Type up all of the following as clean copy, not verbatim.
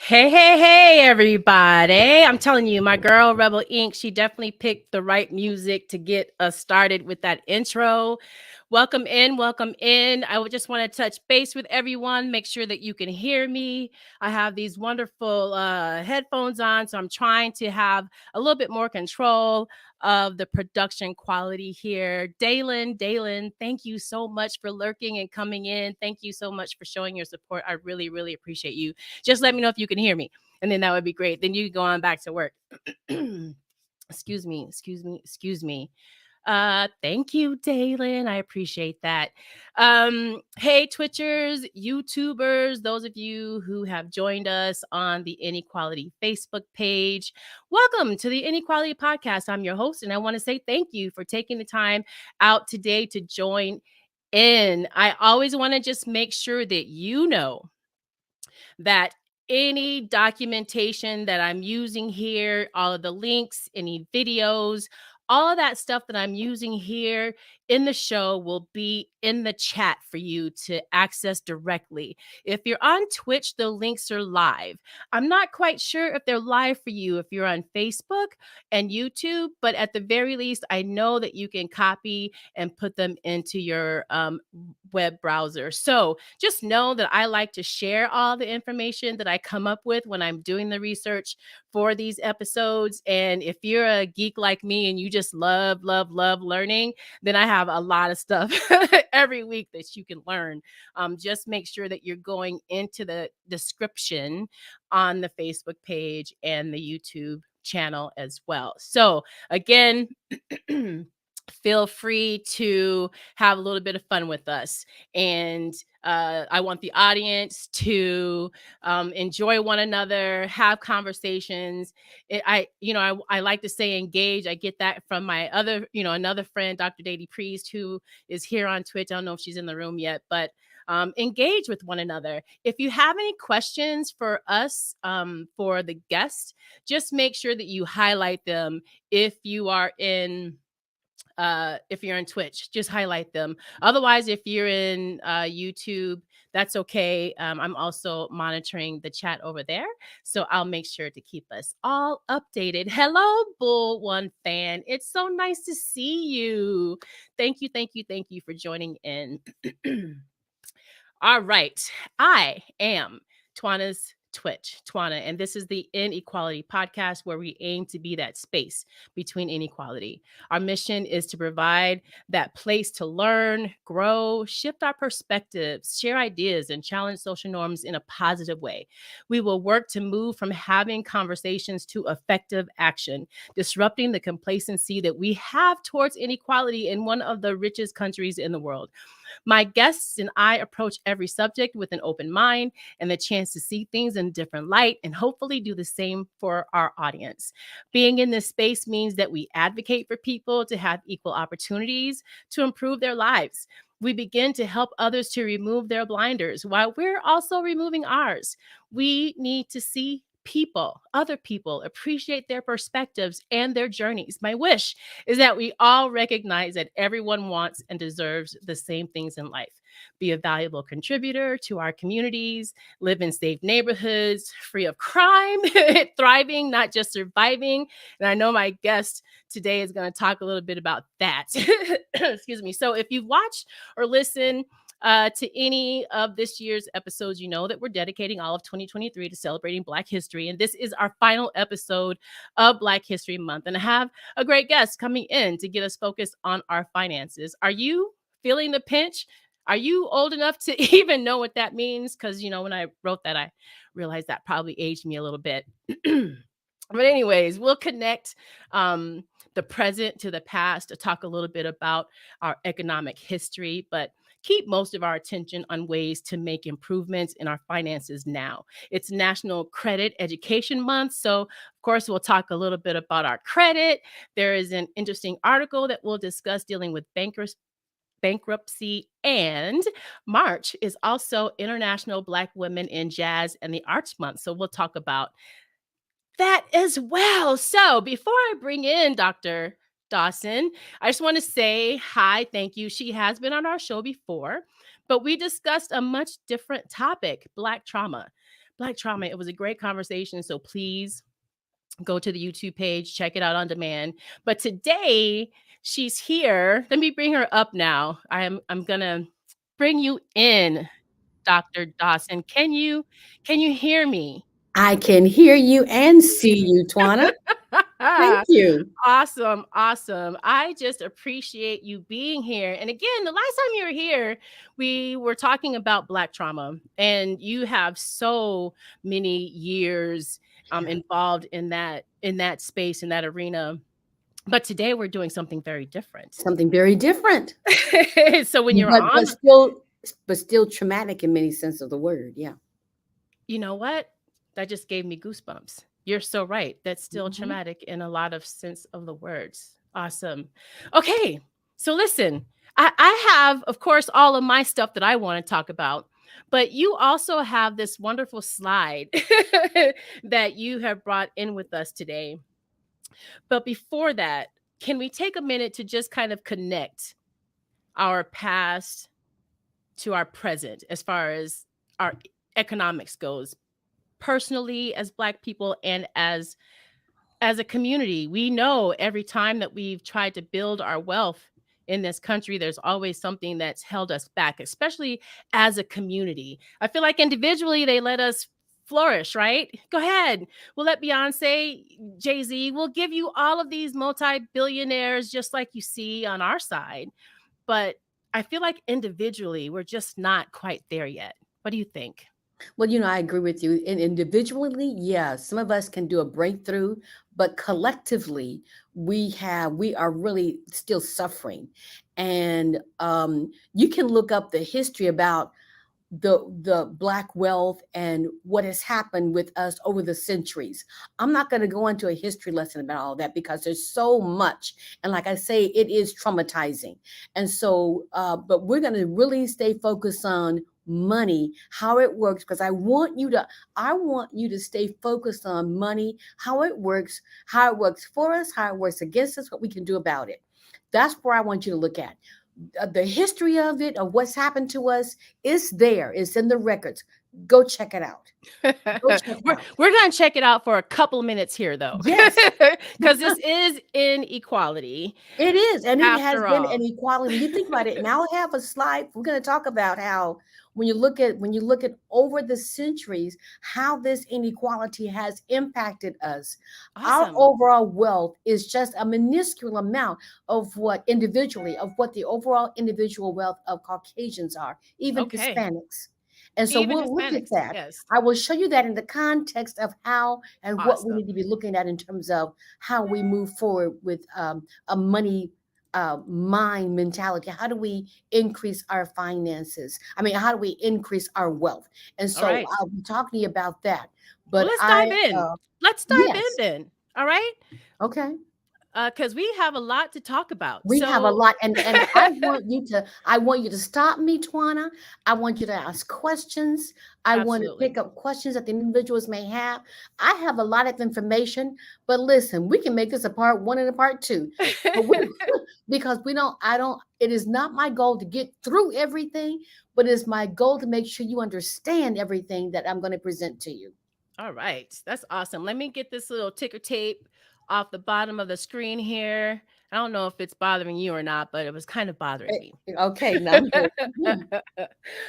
Hey, everybody. I'm telling you, my girl, Rebel Inc., she definitely picked the right music to get us started with that intro. Welcome in, welcome in. I would just want to touch base with everyone, make sure that you can hear me. I have these wonderful headphones on, so I'm trying to have a little bit more control of the production quality here. Dalen, thank you so much for lurking and coming in. Thank you so much for showing your support. I really, really appreciate you. Just let me know if you can hear me, and then that would be great. Then you can go on back to work. Excuse me. Thank you, Dalen. I appreciate that. Hey, Twitchers, YouTubers, those of you who have joined us on the Inequality Facebook page, welcome to the Inequality Podcast. I'm your host, and I want to say thank you for taking the time out today to join in. I always want to just make sure that you know that any documentation that I'm using here, all of the links, any videos, all of that stuff that I'm using here in the show will be in the chat for you to access directly. If you're on Twitch, the links are live. I'm not quite sure if they're live for you if you're on Facebook and YouTube, but at the very least, I know that you can copy and put them into your web browser. So just know that I like to share all the information that I come up with when I'm doing the research for these episodes. And if you're a geek like me and you just love learning, then I have a lot of stuff every week that you can learn. Just make sure that you're going into the description on the Facebook page and the YouTube channel as well. So again, feel free to have a little bit of fun with us. And I want the audience to enjoy one another, have conversations. I like to say engage. I get that from my other, another friend, Dr. Dady Priest, who is here on Twitch. I don't know if she's in the room yet, but engage with one another. If you have any questions for us, for the guests, just make sure that you highlight them. If you're in Twitch, just highlight them. Otherwise, if you're in YouTube, that's okay. I'm also monitoring the chat over there, so I'll make sure to keep us all updated. Hello, Bull One fan. It's so nice to see you. Thank you for joining in. All right. I am Twana's Twitch, Twana, and this is the Inequality Podcast, where we aim to be that space between inequality. Our mission is to provide that place to learn, grow, shift our perspectives, share ideas, and challenge social norms in a positive way. We will work to move from having conversations to effective action, disrupting the complacency that we have towards inequality in one of the richest countries in the world. My guests and I approach every subject with an open mind and the chance to see things in a different light, and hopefully do the same for our audience. Being in this space means that we advocate for people to have equal opportunities to improve their lives. We begin to help others to remove their blinders while we're also removing ours. We need to see other people, appreciate their perspectives and their journeys. My wish is that we all recognize that everyone wants and deserves the same things in life. be a valuable contributor to our communities, live in safe neighborhoods, free of crime, thriving, not just surviving. And I know my guest today is going to talk a little bit about that. Excuse me. So if you've watched or listened to any of this year's episodes, you know that we're dedicating all of 2023 to celebrating Black history. And this is our final episode of Black History Month. And I have a great guest coming in to get us focused on our finances. Are you feeling the pinch? Are you old enough to even know what that means? Because, you know, when I wrote that, I realized that probably aged me a little bit. But anyways, we'll connect the present to the past to talk a little bit about our economic history, but keep most of our attention on ways to make improvements in our finances now. It's National Credit Education Month, so of course we'll talk a little bit about our credit. There is an interesting article that we'll discuss dealing with bankruptcy, and March is also International Black Women in Jazz and the Arts Month, so we'll talk about that as well. So before I bring in Dr. Dawson, I just want to say hi, thank you. She has been on our show before, but we discussed a much different topic, Black trauma. Black trauma, it was a great conversation, so please go to the YouTube page, check it out on demand. But today, she's here. Let me bring her up now. I'm going to bring you in, Dr. Dawson. Can you hear me? I can hear you and see you, Twana. Thank you. Awesome. Awesome. I just appreciate you being here. And again, the last time you were here, we were talking about Black trauma, and you have so many years involved in that space, in that arena. But today we're doing something very different. Something very different, So when you're but on, but still but still traumatic in many sense of the word. Yeah. you know what? That just gave me goosebumps. You're so right. That's still Mhm. traumatic in a lot of sense of the words. Awesome. Okay. So listen, I have, of course, all of my stuff that I want to talk about, but you also have this wonderful slide that you have brought in with us today. But before that, can we take a minute to just kind of connect our past to our present as far as our economics goes? Personally, as Black people, and as a community, we know every time that we've tried to build our wealth in this country, there's always something that's held us back, especially as a community. I feel like individually they let us flourish, right? Go ahead, we'll let Beyonce, Jay-Z, we'll give you all of these multi-billionaires just like you see on our side. But I feel like individually we're just not quite there yet. What do you think? Well, I agree with you. And individually, yeah, some of us can do a breakthrough, but collectively, we are really still suffering. And you can look up the history about the black wealth and what has happened with us over the centuries. I'm not going to go into a history lesson about all that because there's so much, and like I say, it is traumatizing. And so but we're going to really stay focused on money, how it works, because I want you to stay focused on money, how it works for us, how it works against us, what we can do about it. That's where I want you to look at the history of it, of what's happened to us. Is there. It's in the records. Go check it out. Go check it we're out. we're gonna check it out for a couple minutes here though, Yes, because this is inequality it is. And it has after been all. an equality. When you think about it, now I have a slide. We're going to talk about how when you look at over the centuries, how this inequality has impacted us. Our Awesome. overall wealth is just a minuscule amount of what the overall individual wealth of Caucasians are, even Okay. Hispanics. And so Even we'll look at Hispanics. that. Yes. I will show you that in the context of how and what we need Awesome. to be looking at in terms of how we move forward with a money mind mentality. How do we increase our finances? I mean, how do we increase our wealth? And All so right. I'll be talking to you about that. Well, But let's dive in. Let's dive in yes, then. All right. okay. Because we have a lot to talk about. We have a So, lot, and I want you to stop me, Twana. I want you to ask questions. I want to absolutely. pick up questions that the individuals may have. I have a lot of information, but listen, we can make this a part one and a part two. But we because we don't I don't it is not my goal to get through everything, but it's my goal to make sure you understand everything that I'm going to present to you. All right. That's awesome. Let me get this little ticker tape off the bottom of the screen here. I don't know if it's bothering you or not, but it was kind of bothering me. Okay, now I'm good. Mhm.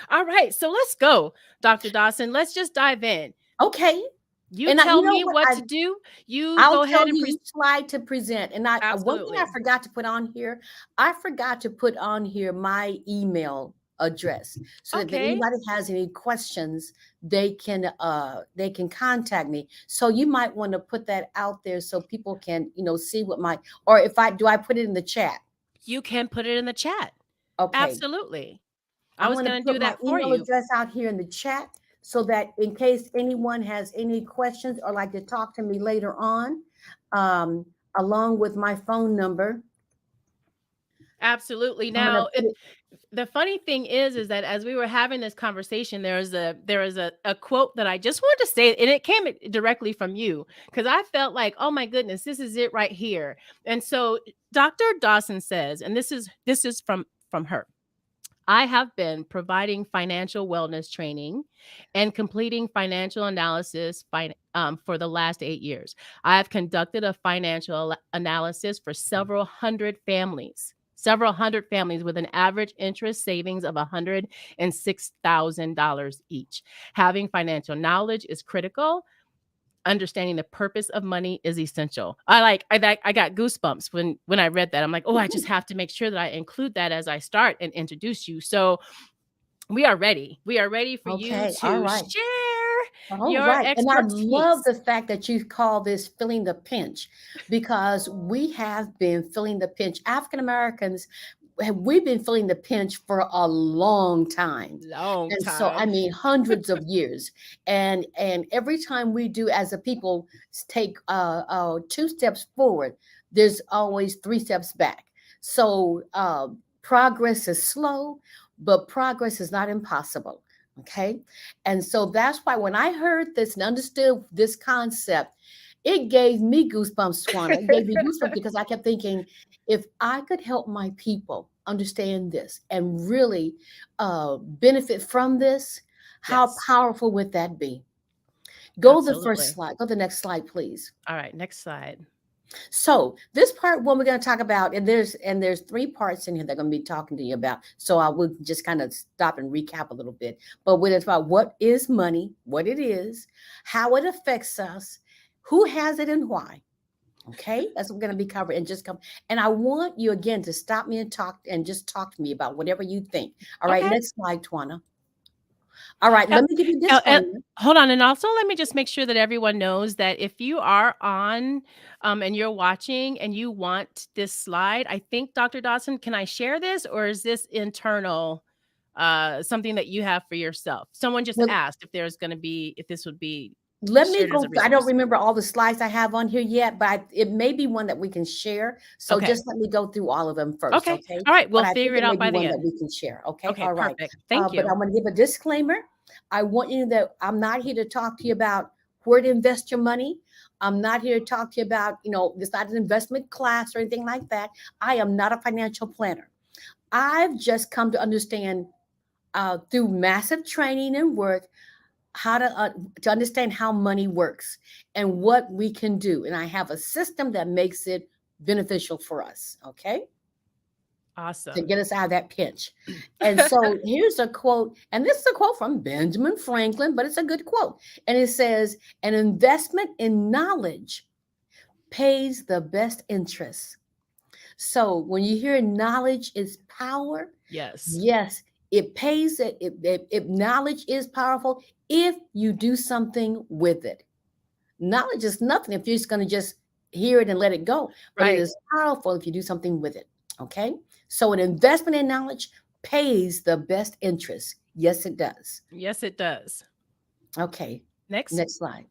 All right. So let's go, Dr. Dawson. Let's just dive in. Okay. You And tell you know me what? what to do. You I'll go tell ahead you and each slide to present. And one thing I absolutely. forgot to put on here, I forgot to put on here my email address so that if Okay. anybody has any questions, they can contact me. So you might want to put that out there so people can, see what my or if I put it in the chat. You can put it in the chat. Okay. Absolutely. I I'm was going to going to do put my that for email you. address out here in the chat so that in case anyone has any questions or like to talk to me later on, um, along with my phone number, Absolutely. I'm going to Now, put it. the funny thing is that as we were having this conversation, there was a quote that I just wanted to say, and it came directly from you because I felt like, oh my goodness, this is it right here. And so Dr. Dawson says, and this is from her. I have been providing financial wellness training and completing financial analysis for the last 8 years. I have conducted a financial analysis for several hundred families with an average interest savings of $106,000 each. Having financial knowledge is critical. Understanding the purpose of money is essential. I got goosebumps when I read that. I'm like, oh, I just have to make sure that I include that as I start and introduce you. So we are ready. We are ready for you Okay. All to right. share All your right. And I love expertise. the fact that you call this feeling the pinch because we have been feeling the pinch. African Americans, we've been feeling the pinch for a long time. Long And so, I time. mean, hundreds of years. And every time we do as a people take two steps forward, there's always three steps back. So progress is slow, but progress is not impossible. Okay. And so that's why when I heard this and understood this concept, it gave me goosebumps, Swana. It gave me goosebumps because I kept thinking, if I could help my people understand this and really benefit from this, how Yes, powerful would that be? Go the first absolutely. slide. Go the next slide, please. All right, next slide. So this part one we're going to talk about, and there's three parts in here that I'm going to be talking to you about. So I will just kind of stop and recap a little bit. But when it's about what is money, what it is, how it affects us, who has it, and why. Okay, that's what we're going to be covering. And just come. And I want you again to stop me and talk and just talk to me about whatever you think. All right, Okay. next slide, Twana. All right, Uh, let me give you a uh, disclaimer. hold on, and also let me just make sure that everyone knows that if you are on, and you're watching and you want this slide, I think Dr. Dawson, can I share this or is this internal, something that you have for yourself? Someone just Well, asked if this would be let me shared as a go. I don't resource. remember all the slides I have on here yet, but it may be one that we can share. So Okay. just let me go through all of them first, Okay. okay? All right. But We'll I think figure it it may out be by the one that end. we can share, okay? Okay. All right. Perfect. Thank But you. I'm going to give a disclaimer. I want you to know I'm not here to talk to you about where to invest your money. I'm not here to talk to you about, it's not an investment class or anything like that. I am not a financial planner. I've just come to understand through massive training and work how to understand how money works and what we can do. And I have a system that makes it beneficial for us, okay, to Awesome. get us out of that pinch. And so here's a quote, and this is a quote from Benjamin Franklin, but it's a good quote. And it says, "An investment in knowledge pays the best interest." So when you hear knowledge is power, Yes. yes, it pays it. Knowledge is powerful if you do something with it. Knowledge is nothing if you're just going to just hear it and let it go, but it Right. is powerful if you do something with it. Okay. So an investment in knowledge pays the best interest. Yes, it does. Yes, it does. Okay. Next. Next slide.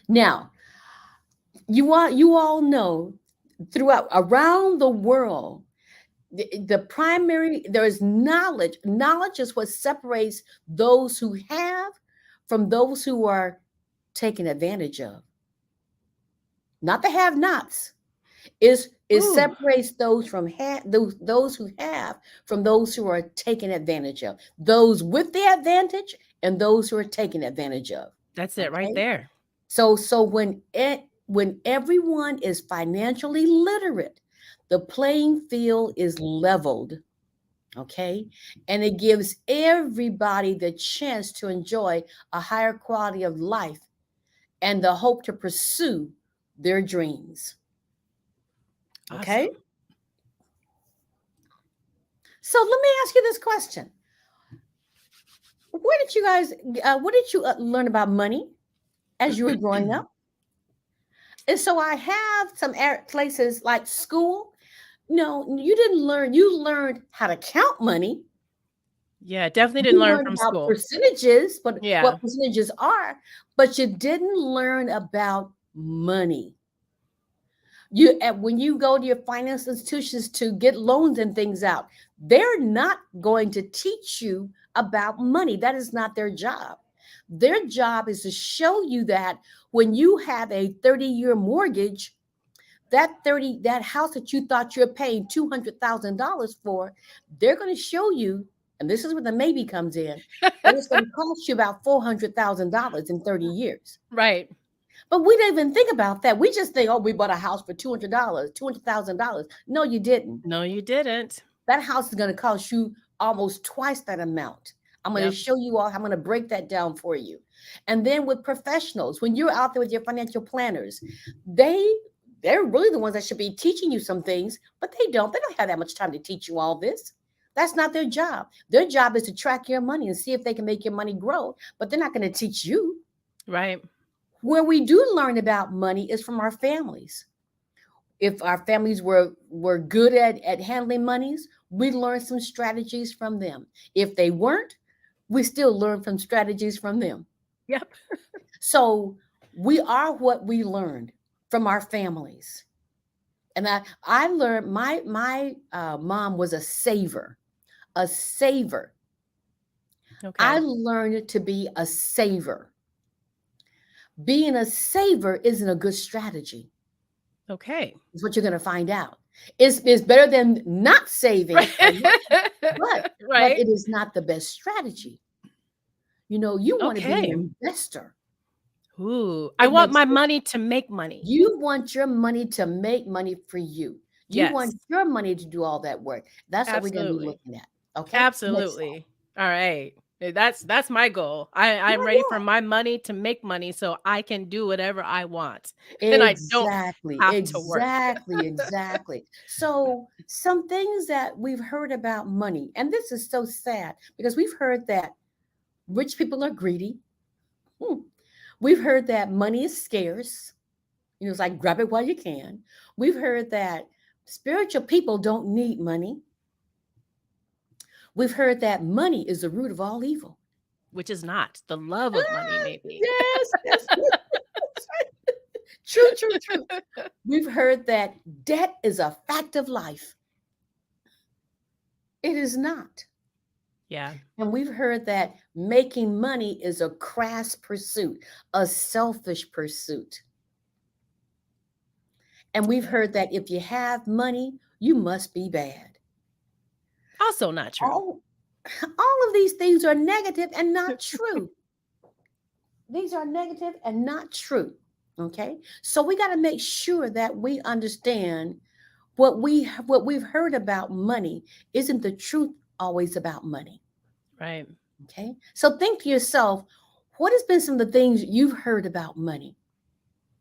Now, you all know. throughout around the world, the primary there is knowledge. Knowledge is what separates those who have from those who are taken advantage of. Not the have-nots. It Ooh, separates those from those who have from those who are taken advantage of. Those with the advantage and those who are taken advantage of. that's it right Okay? there. So when everyone is financially literate, the playing field is leveled, okay? And it gives everybody the chance to enjoy a higher quality of life and the hope to pursue their dreams. Okay? Awesome. So let me ask you this question. Where did you guys what did you learn about money as you were growing up? And so I have some places like school. No, you didn't learn. You learned how to count money. Yeah, definitely didn't You learn learned from about school. percentages, but Yeah. what percentages are, but you didn't learn about money. When you go to your finance institutions to get loans and things out, they're not going to teach you about money. That is not their job. Their job is to show you that when you have a 30-year mortgage, that house that you thought you're paying $200,000 for, they're going to show you, and this is where the maybe comes in, that it's going to cost you about $400,000 in 30 years. Right. But we don't even think about that. We just think, oh, we bought a house for $200, $200,000. No, you didn't. No, you didn't. That house is going to cost you almost twice that amount. I'm going to Yep. show you all, I'm going to break that down for you. And then with professionals, when you're out there with your financial planners, they're really the ones that should be teaching you some things, but they don't have that much time to teach you all this. That's not their job. Their job is to track your money and see if they can make your money grow, but they're not going to teach you. Right. Where we do learn about money is from our families. If our families were good at handling monies, we learn some strategies from them. If they weren't, we still learn from strategies from them. Yep. So we are what we learned from our families. And I learned my mom was a saver, a saver. I Okay. learned to be a saver. Being a saver isn't a good strategy. Okay. Is what you're going to find out. It's better than not saving, but Right. it is not the best strategy. You want to be Okay. an investor. Ooh, I It want makes my money to make money. You want your money to make money for you. You Yes. want your money to do all that work. That's what we're going to be Absolutely. looking at. Okay. Next slide. Absolutely. All right. That's my goal. I'm ready Yeah, for my money to make money so I can do whatever I want. yeah. And I don't Exactly. have to work. Exactly. Exactly. So some things that we've heard about money, and this is so sad because we've heard that rich people are greedy. Hmm. We've heard that money is scarce. It's like grab it while you can. We've heard that spiritual people don't need money. We've heard that money is the root of all evil. Which is not the love of money, Ah, maybe. yes, yes. True, true, true. We've heard that debt is a fact of life. It is not. Yeah. And we've heard that making money is a crass pursuit, a selfish pursuit. And we've Yeah. heard that if you have money, you must be bad. Also not true. All of these things are negative and not true. These are negative and not true. Okay. So we got to make sure that we understand what we've heard about money isn't the truth always about money. Right. Okay. So think to yourself, what has been some of the things you've heard about money?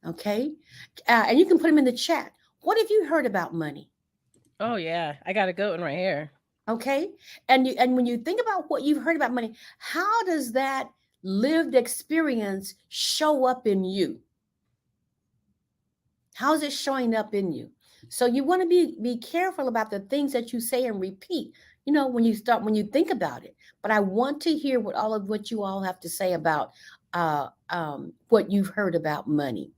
Okay. And you can put them in the chat. What have you heard about money? Oh yeah. I got a good one right here. Okay. And when you think about what you've heard about money, how does that lived experience show up in you? How's it showing up in you? So you want to be careful about the things that you say and repeat, when you think about it. But I want to hear what you all have to say about what you've heard about money.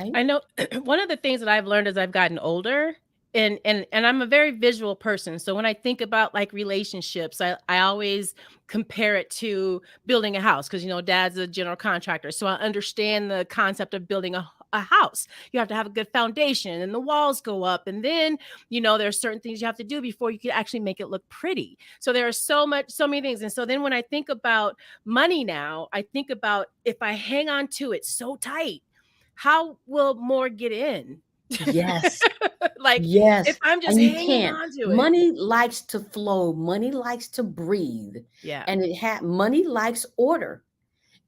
Okay. I know one of the things that I've learned as I've gotten older, and I'm a very visual person. So when I think about like relationships, I always compare it to building a house because dad's a general contractor. So I understand the concept of building a house. You have to have a good foundation and the walls go up. And then, there's certain things you have to do before you can actually make it look pretty. So there are so many things. And so then when I think about money now, I think about if I hang on to it so tight, how will more get in? Yes. Like if Yes. I'm just And you hanging can't. on to it. Money likes to flow. Money likes to breathe. Yeah. And money likes order.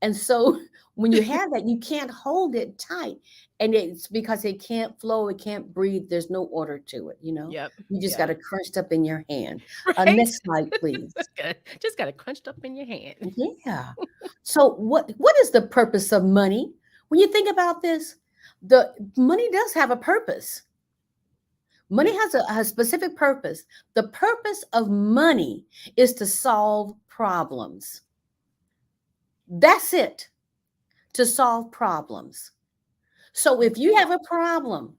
And so when you have that, you can't hold it tight. And it's because it can't flow, it can't breathe. There's no order to it, you know? Yep. You just Yep. got it crunched up in your hand. Right? Next slide, please. Just got it crunched up in your hand. Yeah. So what is the purpose of money? When you think about this, the money does have a purpose. Money has a specific purpose. The purpose of money is to solve problems. That's it, to solve problems. So if you Okay. have a problem,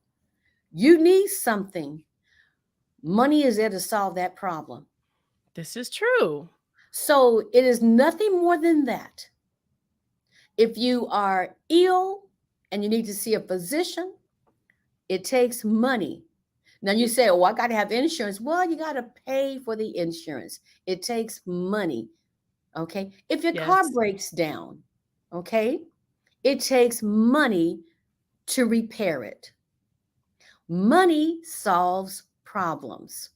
you need something, money is there to solve that problem. This is true. So it is nothing more than that. If you are ill and you need to see a physician, it takes money. Now you say, oh, I got to have insurance. Well, you got to pay for the insurance. It takes money. Okay. If your car Yes. breaks down, okay, it takes money to repair it. Money solves problems.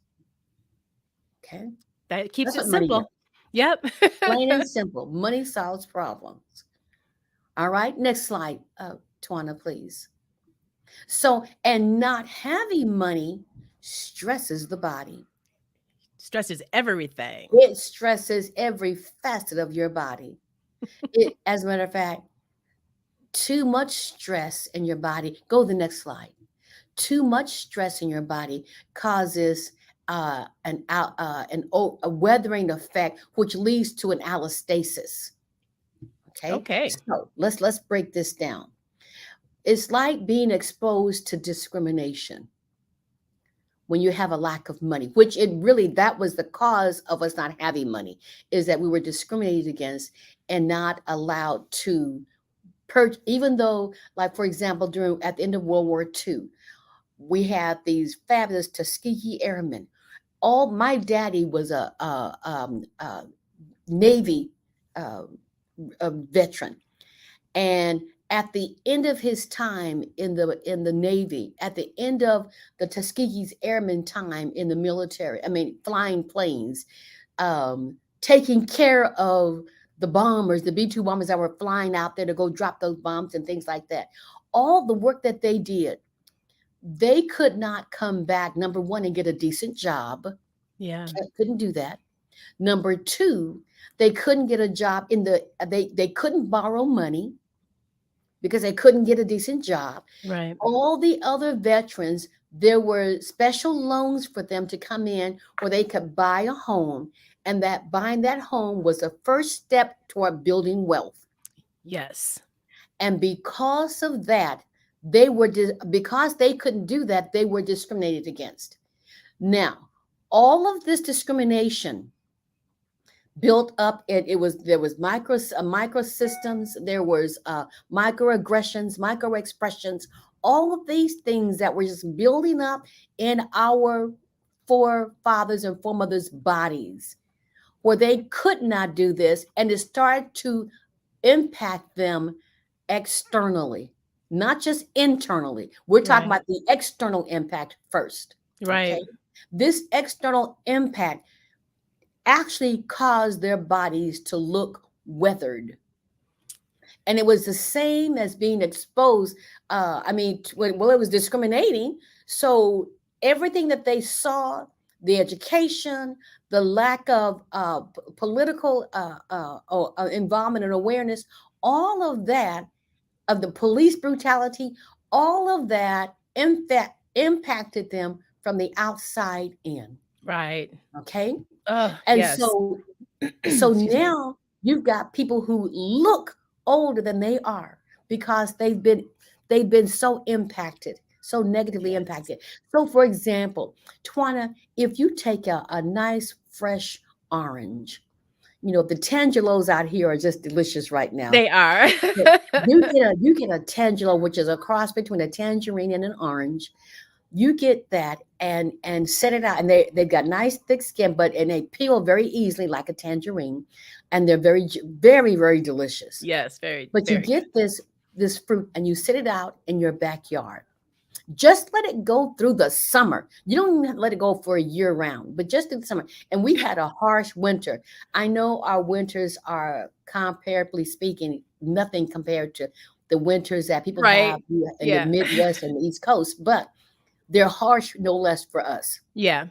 Okay. That keeps That's it what money does. simple. Yep. Plain and simple. Money solves problems. All right. Next slide, Twana, please. So, and not having money stresses the body. Stresses everything. It stresses every facet of your body. As a matter of fact, too much stress in your body. Go to the next slide. Too much stress in your body causes a weathering effect, which leads to an allostasis. Okay, Okay. so let's break this down. It's like being exposed to discrimination when you have a lack of money, which that was the cause of us not having money, is that we were discriminated against and not allowed to purchase, even though, like, for example, at the end of World War II, we had these fabulous Tuskegee Airmen. My daddy was a Navy veteran, and at the end of his time in the Navy, at the end of the Tuskegee's airman time in the military, I mean, flying planes, taking care of the bombers, the B-2 bombers that were flying out there to go drop those bombs and things like that. All the work that they did, they could not come back, number one, and get a decent job. Yeah. Couldn't do that. Number two, they couldn't get a job they couldn't borrow money because they couldn't get a decent job. Right. All the other veterans, there were special loans for them to come in where they could buy a home, and that buying that home was the first step toward building wealth. Yes. And because of that, because they couldn't do that, they were discriminated against. Now, all of this discrimination built up, there was microsystems, there was microaggressions, microexpressions, all of these things that were just building up in our forefathers and foremothers' bodies, where they could not do this, and it started to impact them externally, not just internally. We're talking Right. about the external impact first. Right. Okay. This external impact actually caused their bodies to look weathered. And it was the same as being exposed. It was discriminating. So everything that they saw, the education, the lack of political involvement and awareness, all of that, of the police brutality, all of that, in fact, impacted them from the outside in. Right. Okay. Oh, And yes. so Excuse me. now you've got people who look older than they are because They've been so impacted, so negatively Yes. impacted. So, for example, Twana, if you take a nice fresh orange, the tangelos out here are just delicious right now. They are. But you get a tangelo, which is a cross between a tangerine and an orange. You get that and set it out, and they've got nice thick skin, and they peel very easily like a tangerine, and they're very, very delicious. Yes, very, But you very good. get this fruit and you sit it out in your backyard. Just let it go through the summer. You don't even have to let it go for a year round, but just in the summer. And we had a harsh winter. I know our winters are, comparably speaking, nothing compared to the winters that people have Right. in the Yeah. Midwest and the East Coast, but they're harsh no less for us. Yeah.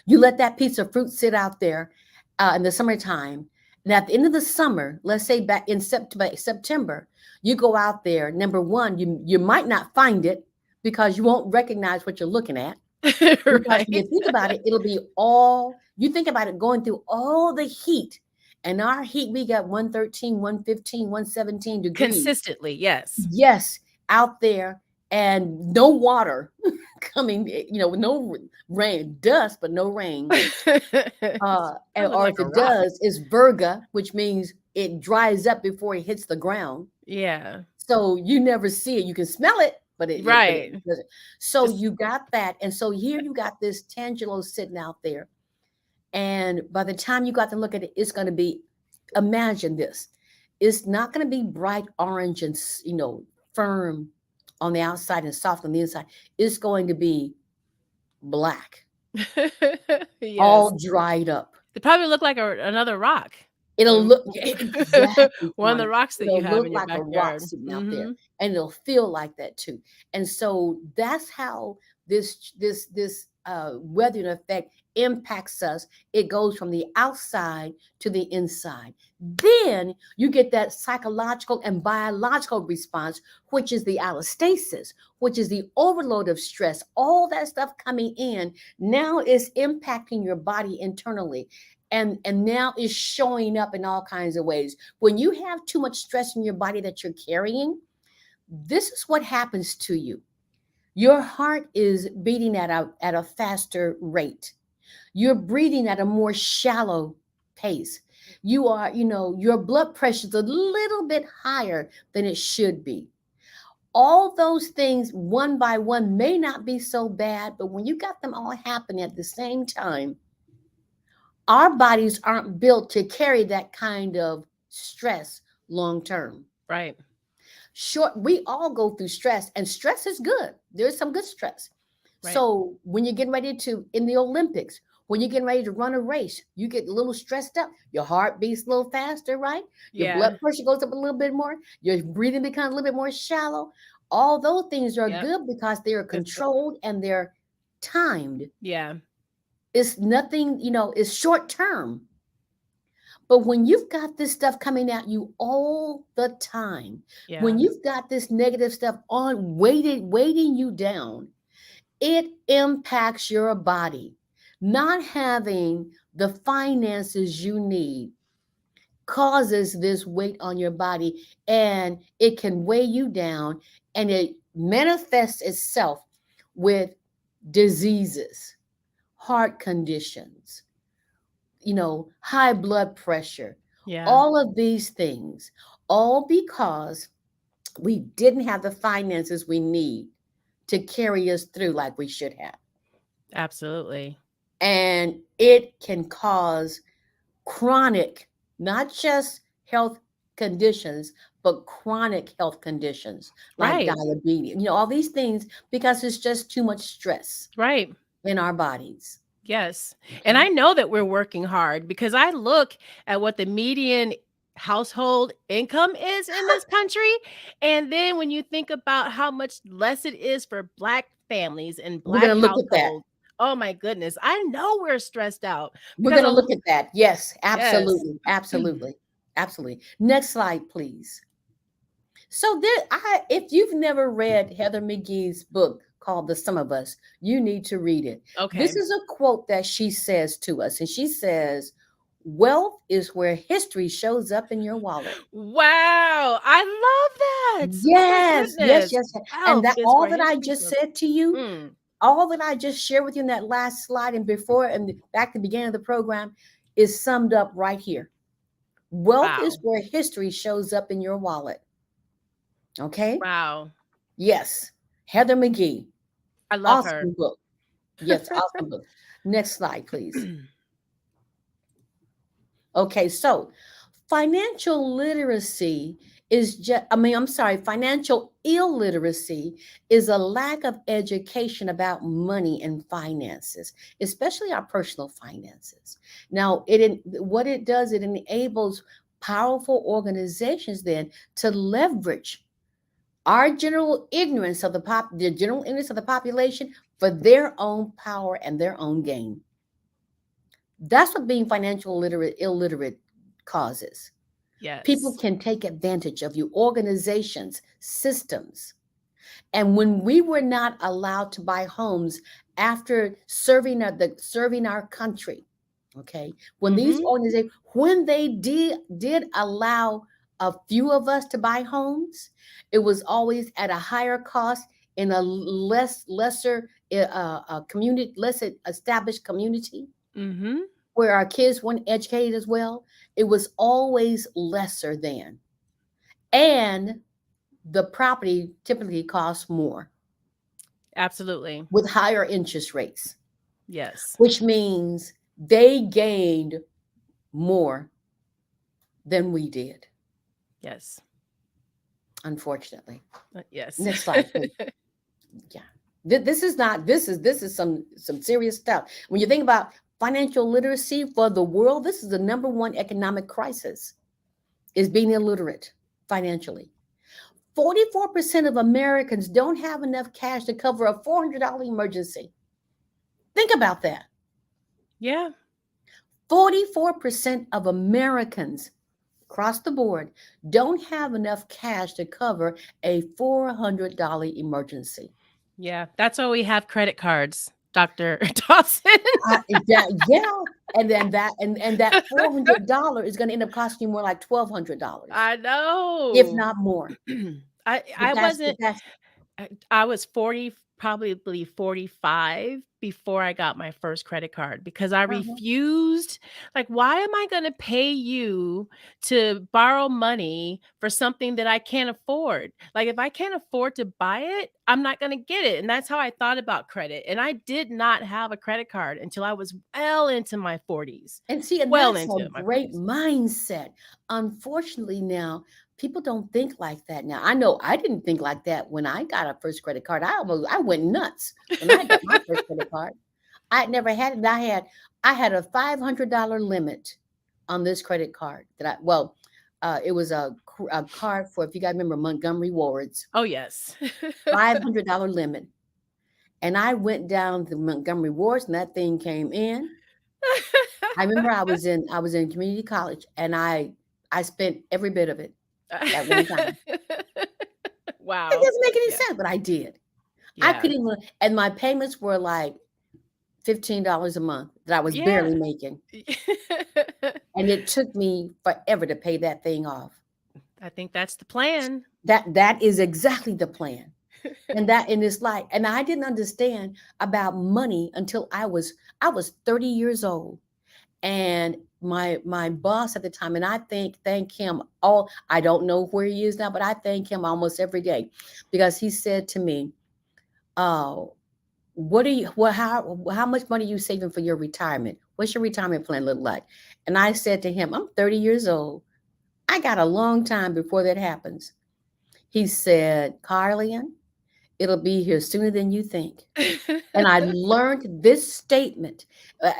You let that piece of fruit sit out there in the summertime. And at the end of the summer, let's say back in September, you go out there. Number one, you might not find it because you won't recognize what you're looking at. Because when Right. you think about it, it'll be all, you think about it going through all the heat. And our heat, we got 113, 115, 117 degrees. Consistently, yes. Yes, out there, and no water coming, no rain, dust, but no rain. I look Or like if a it rock. does, it's virga, which means it dries up before it hits the ground. Yeah. So you never see it. You can smell it, but it Right. doesn't. So Just you got that, and so here you got this tangelo sitting out there, and by the time you got to look at it, it's going to be. Imagine this. It's not going to be bright orange and firm on the outside and soft on the inside. It's going to be black, yes. all dried up. They probably look like another rock. It'll Uh, look, yeah, exactly, One of the Twana. rocks that you It'll have look in your like a rock backyard. sitting out there, Hmm. and it'll feel like that too. And so that's how this weathering effect impacts us. It goes from the outside to the inside. Then you get that psychological and biological response, which is the allostasis, which is the overload of stress. All that stuff coming in now is impacting your body internally, and now is showing up in all kinds of ways. When you have too much stress in your body that you're carrying, this is what happens to you. Your heart is beating at a faster rate. You're breathing at a more shallow pace. Your blood pressure is a little bit higher than it should be. All those things one by one may not be so bad, but when you got them all happening at the same time, our bodies aren't built to carry that kind of stress long term. Right. Short, we all go through stress, and stress is good. There's some good stress. Right. So when you're getting ready to, in the Olympics, when you're getting ready to run a race, you get a little stressed up. Your heart beats a little faster, right? Your blood Yeah. pressure goes up a little bit more. Your breathing becomes a little bit more shallow. All those things are Yep. good because they are It's good. controlled and they're timed. Yeah. It's nothing, it's short term. But when you've got this stuff coming at you all the time, when Yeah. you've got this negative stuff on weighting you down, it impacts your body. Not having the finances you need causes this weight on your body, and it can weigh you down, and it manifests itself with diseases, heart conditions, high blood pressure, Yeah. all of these things, all because we didn't have the finances we need to carry us through like we should have. Absolutely. And it can cause chronic, not just health conditions, but chronic health conditions like Right. diabetes, all these things because it's just too much stress Right. in our bodies. Yes. And Okay. I know that we're working hard because I look at what the median household income is in this country. And then when you think about how much less it is for Black families and We're Black going to look at that. households, oh my goodness, I know we're stressed out We're because, going to look at that. Yes, yes. absolutely. Absolutely. Absolutely. Next slide, please. So if you've never read Heather McGee's book called The Sum of Us, you need to read it. This Okay. is a quote that she says to us, and she says, "Wealth is where history shows up in your wallet." Wow. I love what? Oh my Yes, yes, goodness. yes. And Wealth that is all where that I history just comes. said to you, Mm, all that I just shared with you in that last slide and before and back to the beginning of the program is summed up right here. Wealth is wow. where history shows up in your wallet. Okay? Wow. Yes. Heather McGee. I love her. Awesome book. Yes, awesome book. Next slide, please. Okay, so financial literacy is just, I'm sorry, financial illiteracy is a lack of education about money and finances, especially our personal finances. Now, what it does, it enables powerful organizations then to leverage our general ignorance of the general ignorance of the population for their own power and their own gain. That's what being illiterate causes. People Yes. can take advantage of you, organizations, systems. And when we were not allowed to buy homes after serving our country, okay, when these Mm-hmm. organizations, when they did allow a few of us to buy homes, it was always at a higher cost in a lesser community, less established community Mm-hmm. where our kids weren't educated as well. It was always lesser than. And the property typically costs more Absolutely. with higher interest rates, Yes. which means they gained more than we did, Yes. unfortunately. Yes. Next slide, please. Yeah. This is not, this is some serious stuff. When you think about financial literacy for the world, this is the number one economic crisis, is being illiterate financially. 44% of Americans don't have enough cash to cover a $400 emergency. Think about that. Yeah. 44% of Americans across the board don't have enough cash to cover a $400 emergency. Yeah. That's why we have credit cards, Dr. Dawson. Yeah, and then that $400 is going to end up costing you more like $1,200, I if know. not more. But I wasn't that's I was 40, probably 45 before I got my first credit card because I uh-huh. refused. Like, why am I going to pay you to borrow money for something that I can't afford? Like, if I can't afford to buy it, I'm not going to get it. And that's how I thought about credit. And I did not have a credit card until I was well into my 40s. And see, and Well that's a into my great 40s. mindset. Unfortunately, now people don't think like that. Now, I know I didn't think like that when I got a first credit card. I went nuts when I got my first credit card. I had never had it. I had a $500 limit on this credit card it was a card for, if you guys remember, Montgomery Ward's Oh, yes. $500 limit. And I went down to Montgomery Ward's and that thing came in. I remember I was in community college and I spent every bit of it at one time. It Wow. doesn't make any Yeah. sense, but I did. I Yeah. couldn't even, and my payments were like $15 a month that I was Yeah. barely making. And it took me forever to pay that thing off. I think that's the plan. That is exactly the plan. And it's like, and I didn't understand about money until I was 30 years old. And my boss at the time, and I thank him all, I don't know where he is now, but I thank him almost every day, because he said to me, oh, how much money are you saving for your retirement? What's your retirement plan look like? And I said to him, I'm 30 years old. I got a long time before that happens. He said, Carlian, it'll be here sooner than you think. And I learned this statement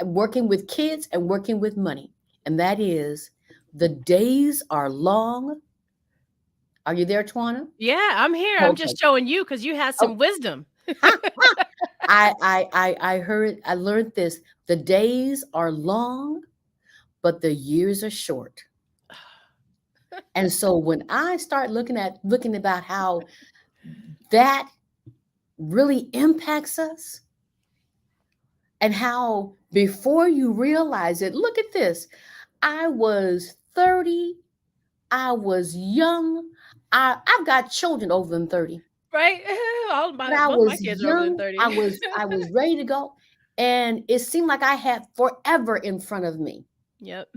working with kids and working with money. And that is, the days are long. Are you there, Twana? Yeah, I'm here. I'm Okay. just showing you because you had Oh, some wisdom. ha, ha. I learned this. The days are long, but the years are short. And so when I start looking about how that really impacts us, and how before you realize it, look at this. I was 30. I was young. I've got children over than 30. Right? But I Both my was kids are older than young. 30. I was ready to go. And it seemed like I had forever in front of me. Yep.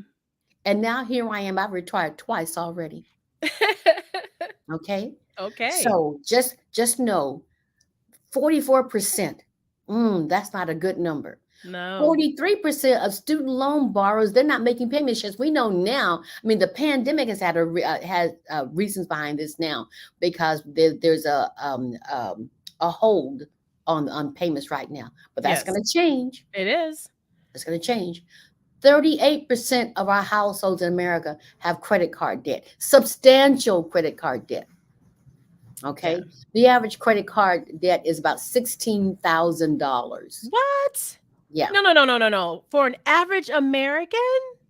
And now here I am. I've retired twice already. Okay. Okay. So just know 44%. That's not a good number. No. 43% of student loan borrowers, they're not making payments. As we know now, I mean, the pandemic has had reasons behind this now, because there's a hold on payments right now. But that's Yes, going to change. it is. It's going to change. 38% of our households in America have credit card debt, substantial credit card debt. Yeah. Okay. The average credit card debt is about $16,000. What? Yeah. No, no, no, no, no, no. For an average American,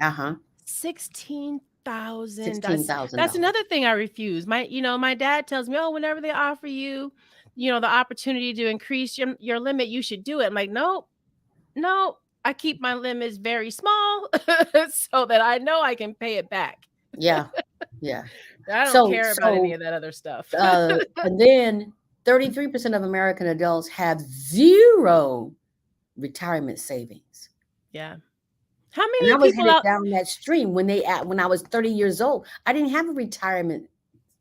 Uh-huh. 16,000. That's $16,000. another thing I refuse. My dad tells me, "Oh, whenever they offer you, the opportunity to increase your limit, you should do it." I'm like, "Nope. No. I keep my limits very small so that I know I can pay it back. Yeah. Yeah. I don't So care about any so of that other stuff." and then 33% of American adults have zero retirement savings. Yeah. How And I many was people headed out down that stream when I was 30 years old. I didn't have a retirement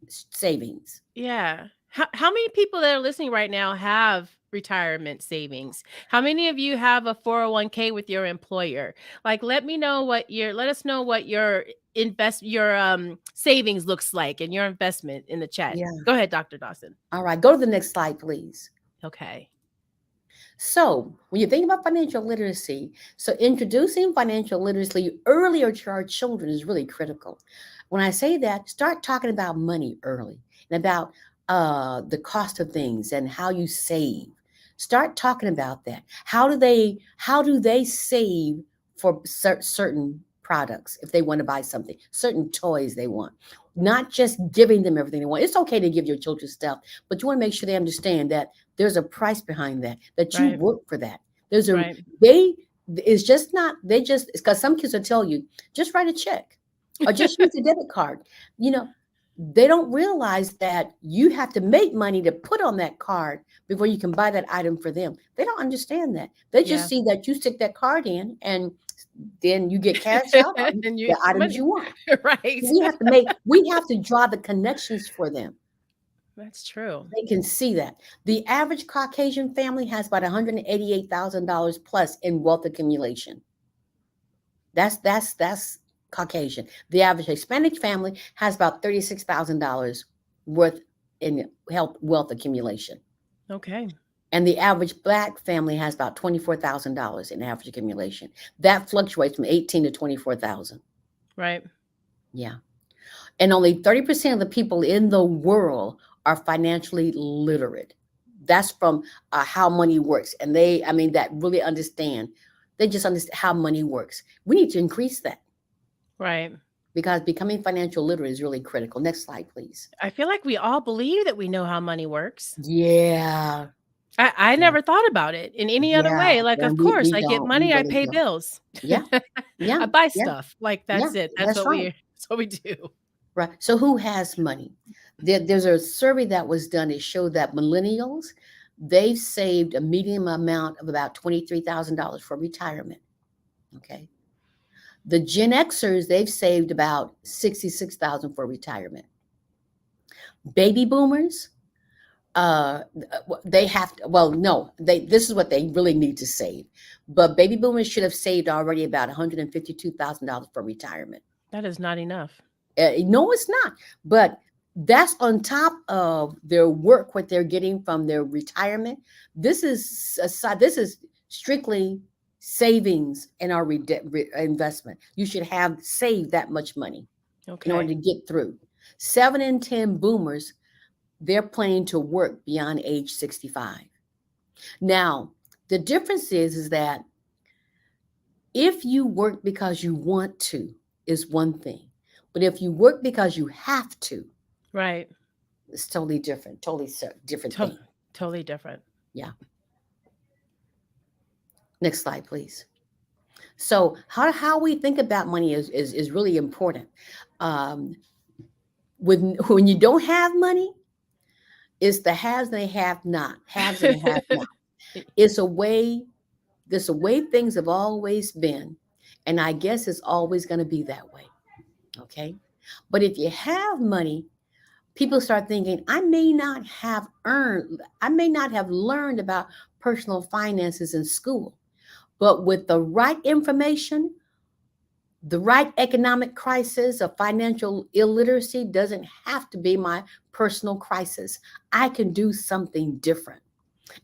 savings. Yeah. How many people that are listening right now have retirement savings? How many of you have a 401k with your employer? Like, let us know what your savings looks like and your investment in the chat. Yeah. Go ahead, Dr. Dawson. All right. Go to the next slide, please. Okay. So, when you think about financial literacy, so introducing financial literacy earlier to our children is really critical. When I say that, start talking about money early and about the cost of things and how you save. Start talking about that. How do they save for certain products if they want to buy something, certain toys they want? Not just giving them everything they want. It's okay to give your children stuff, but you want to make sure they understand that there's a price behind that you Right. work for that. There's a Right. they it's just not they just because some kids will tell you just write a check or just use a debit card. You know, they don't realize that you have to make money to put on that card before you can buy that item for them. They don't understand that. They just Yeah. see that you stick that card in and then you get cash out on And you the get some items money. you want. Right. We have to draw the connections for them. That's true. They can see that. The average Caucasian family has about $188,000 plus in wealth accumulation. That's Caucasian. The average Hispanic family has about $36,000 worth in wealth accumulation. Okay. And the average Black family has about $24,000 in average accumulation. That fluctuates from 18 to 24,000. Right. Yeah. And only 30% of the people in the world are financially literate. That's from how money works. And that really understand. They just understand how money works. We need to increase that Right. because becoming financial literate is really critical. Next slide, please. I feel like we all believe that we know how money works. Yeah. I Yeah. never thought about it in any other Yeah. way. Like, And of we course, I get don't. We money, I really pay don't. bills. Yeah. Yeah. I buy Yeah. stuff. Like, Yeah. that's it. That's right. That's what we do. Right. So who has money? There's a survey that was done. It showed that millennials, they've saved a median amount of about $23,000 for retirement. Okay. The Gen Xers, they've saved about 66,000 for retirement. Baby boomers, they have to, well, no, this is what they really need to save. But baby boomers should have saved already about $152,000 for retirement. That is not enough. No, it's not. But that's on top of their work, what they're getting from their retirement. This is strictly savings in our investment. You should have saved that much money in order Okay. to get through. 7 in 10 boomers, they're planning to work beyond age 65. Now, the difference is that if you work because you want to is one thing. But if you work because you have to, Right. it's totally different. Totally different thing. Totally different. Yeah. Next slide, please. So how we think about money is really important. Um, when you don't have money, it's the haves and the haves and the have not. It's a way, this a way things have always been. And I guess it's always going to be that way. Okay. But if you have money, people start thinking, I may not have learned about personal finances in school, but with the right information, the right economic crisis of financial illiteracy doesn't have to be my personal crisis. I can do something different.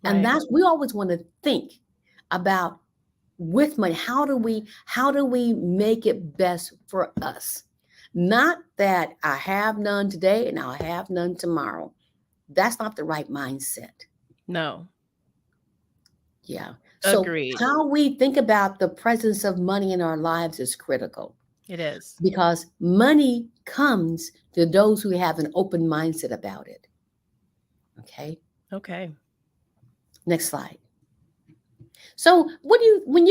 And Right. that's, we always want to think about with money, how do we make it best for us? Not that I have none today and I'll have none tomorrow. That's not the right mindset. No. Yeah. So Agreed. how we think about the presence of money in our lives is critical, It is. because money comes to those who have an open mindset about it. Okay. Okay. Next slide. So what do you, when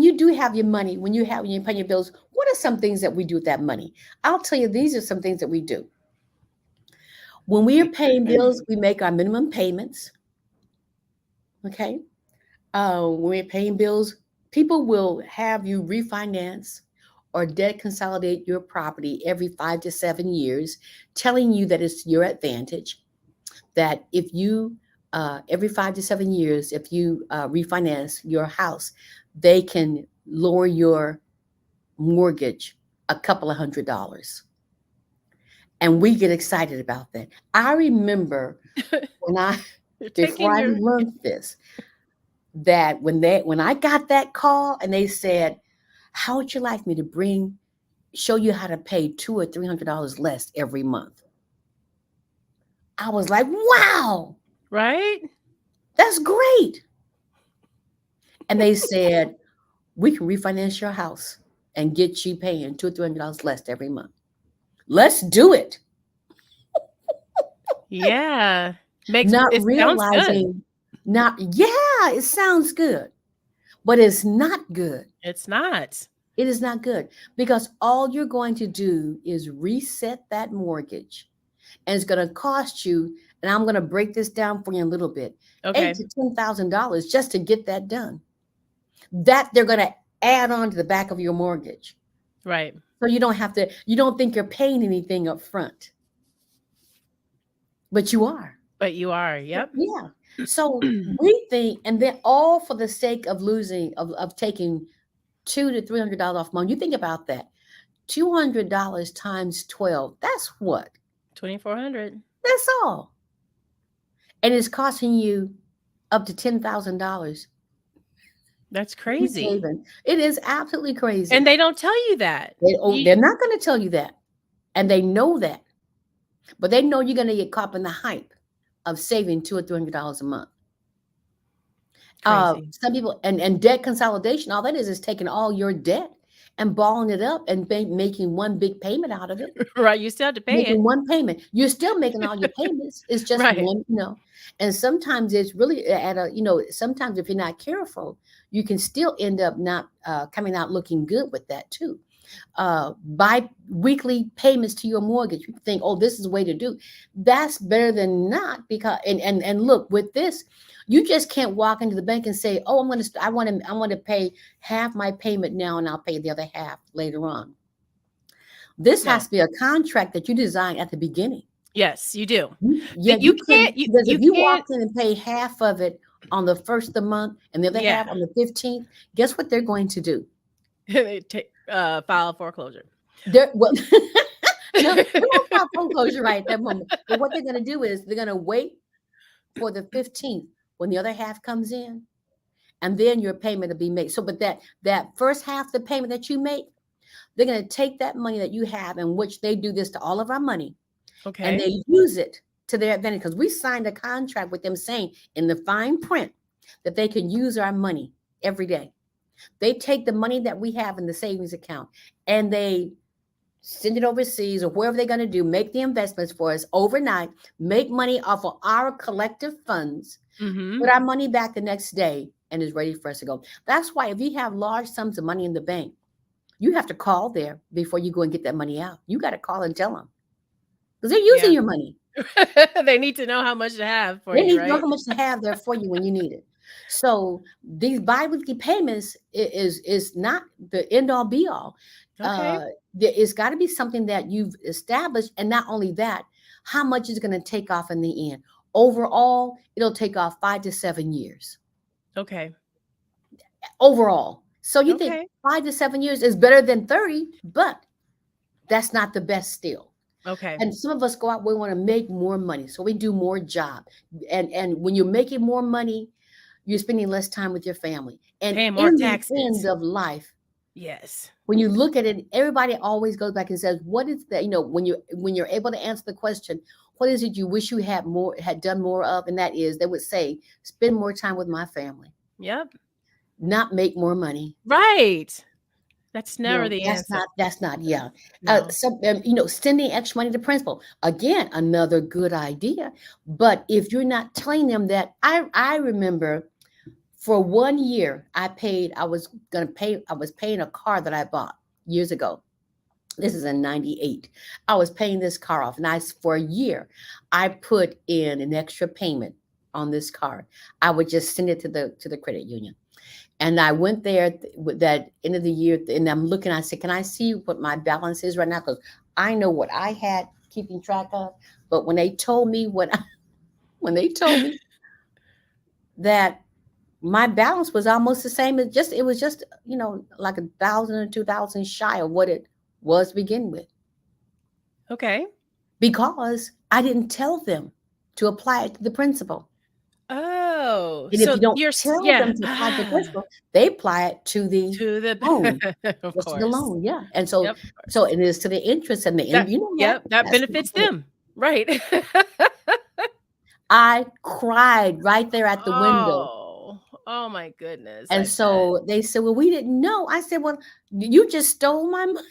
you do have your money, when you pay your bills, what are some things that we do with that money? I'll tell you, these are some things that we do. When we are paying bills, we make our minimum payments. Okay. When we're paying bills, people will have you refinance or debt consolidate your property every 5 to 7 years, telling you that it's your advantage. That if you every 5 to 7 years, if you refinance your house, they can lower your mortgage a couple of $100s, and we get excited about that. I remember when I You're before taking I your learned this, that when I got that call and they said, "How would you like me to show you how to pay $200 or $300 less every month?" I was like, "Wow, right. that's great." And they said, "We can refinance your house and get you paying $200 or $300 less every month. Let's do it." Yeah. Not It sounds good. realizing, not, yeah, it sounds good, but it's not good. It's not. It is not good, because all you're going to do is reset that mortgage, and it's going to cost you. And I'm going to break this down for you in a little bit: eight Okay. to ten thousand dollars just to get that done. That they're going to add on to the back of your mortgage, Right. so you don't have to. You don't think you're paying anything up front, but you are. But you are. Yep. Yeah. So we think, and then all for the sake of of taking $200 to $300 off money. You think about that. $200 times 12. That's what? 2,400. That's all. And it's costing you up to $10,000 That's you crazy. saving. It is absolutely crazy. And they don't tell you that. They're not going to tell you that. And they know that. But they know you're going to get caught up in the hype of saving $200 or $300 a month. Crazy. Some people, and debt consolidation, all that is taking all your debt and balling it up and making one big payment out of it. Right. You still have to pay it. Making one payment. You're still making all your payments. It's just Right. one. And sometimes it's really sometimes if you're not careful, you can still end up not coming out looking good with that too. Bi-weekly payments to your mortgage. You think, oh, this is the way to do. That's better than not, because and look, with this, you just can't walk into the bank and say, oh, I want to pay half my payment now and I'll pay the other half later on. This has No. to be a contract that you design at the beginning. Yes, you do. Yeah, You couldn't, can't. because You if you can't. walked in and paid half of it on the first of the month and the other Yeah. half on the 15th, guess what they're going to do? File a foreclosure. Well, no, they won't file foreclosure right at that moment. But what they're going to do is they're going to wait for the 15th when the other half comes in, and then your payment will be made. So, but that first half of the payment that you make, they're going to take that money that you have, in which they do this to all of our money, and Okay. they use it to their advantage, because we signed a contract with them saying in the fine print that they can use our money every day. They take the money that we have in the savings account and they send it overseas or wherever they're going to do, make the investments for us overnight, make money off of our collective funds, Mm-hmm. put our money back the next day, and is ready for us to go. That's why if you have large sums of money in the bank, you have to call there before you go and get that money out. You got to call and tell them. because they're using Yeah. your money. They need to know how much to have for They you, need to know right? how much to have there for you when you need it. So these biweekly payments is not the end all be all. Okay. It's got to be something that you've established, and not only that, how much is going to take off in the end. Overall, it'll take off 5 to 7 years. Okay. Overall, so you think Okay. 5 to 7 years is better than 30, but that's not the best still. Okay. And some of us go out, we want to make more money, so we do more job. And when you're making more money, you're spending less time with your family. And Paying more in the end taxes. of life, Yes. when you look at it, everybody always goes back and says, what is that? When you're able to answer the question, what is it you wish you had done more of? And that is, they would say, spend more time with my family, Yep. not make more money. Right. That's never No, the that's answer. not, yeah. No. So, sending extra money to principal, again, another good idea. But if you're not telling them that, I remember for 1 year, I was paying a car that I bought years ago. This is in 98. I was paying this car off. And for a year, I put in an extra payment on this car. I would just send it to the credit union. And I went there with that end of the year, and I'm looking, I said, can I see what my balance is right now? Because I know what I had keeping track of. But when they told me when they told me that my balance was almost the same, it was just, like 1,000 or 2,000 shy of what it was to begin with. Okay. Because I didn't tell them to apply it to the principal. Oh, And if so you don't you're tell yeah. them to apply to the principal, they apply it to the To loan. the of Just to the course. loan, yeah. And so Yep, of so course. it is to the interest and the That end. You know that. yep, that That's not benefits good. them. Right. I cried right there at the window. Oh. Oh my goodness, And I bet. so they said, well, we didn't know. I said, well, you just stole my money.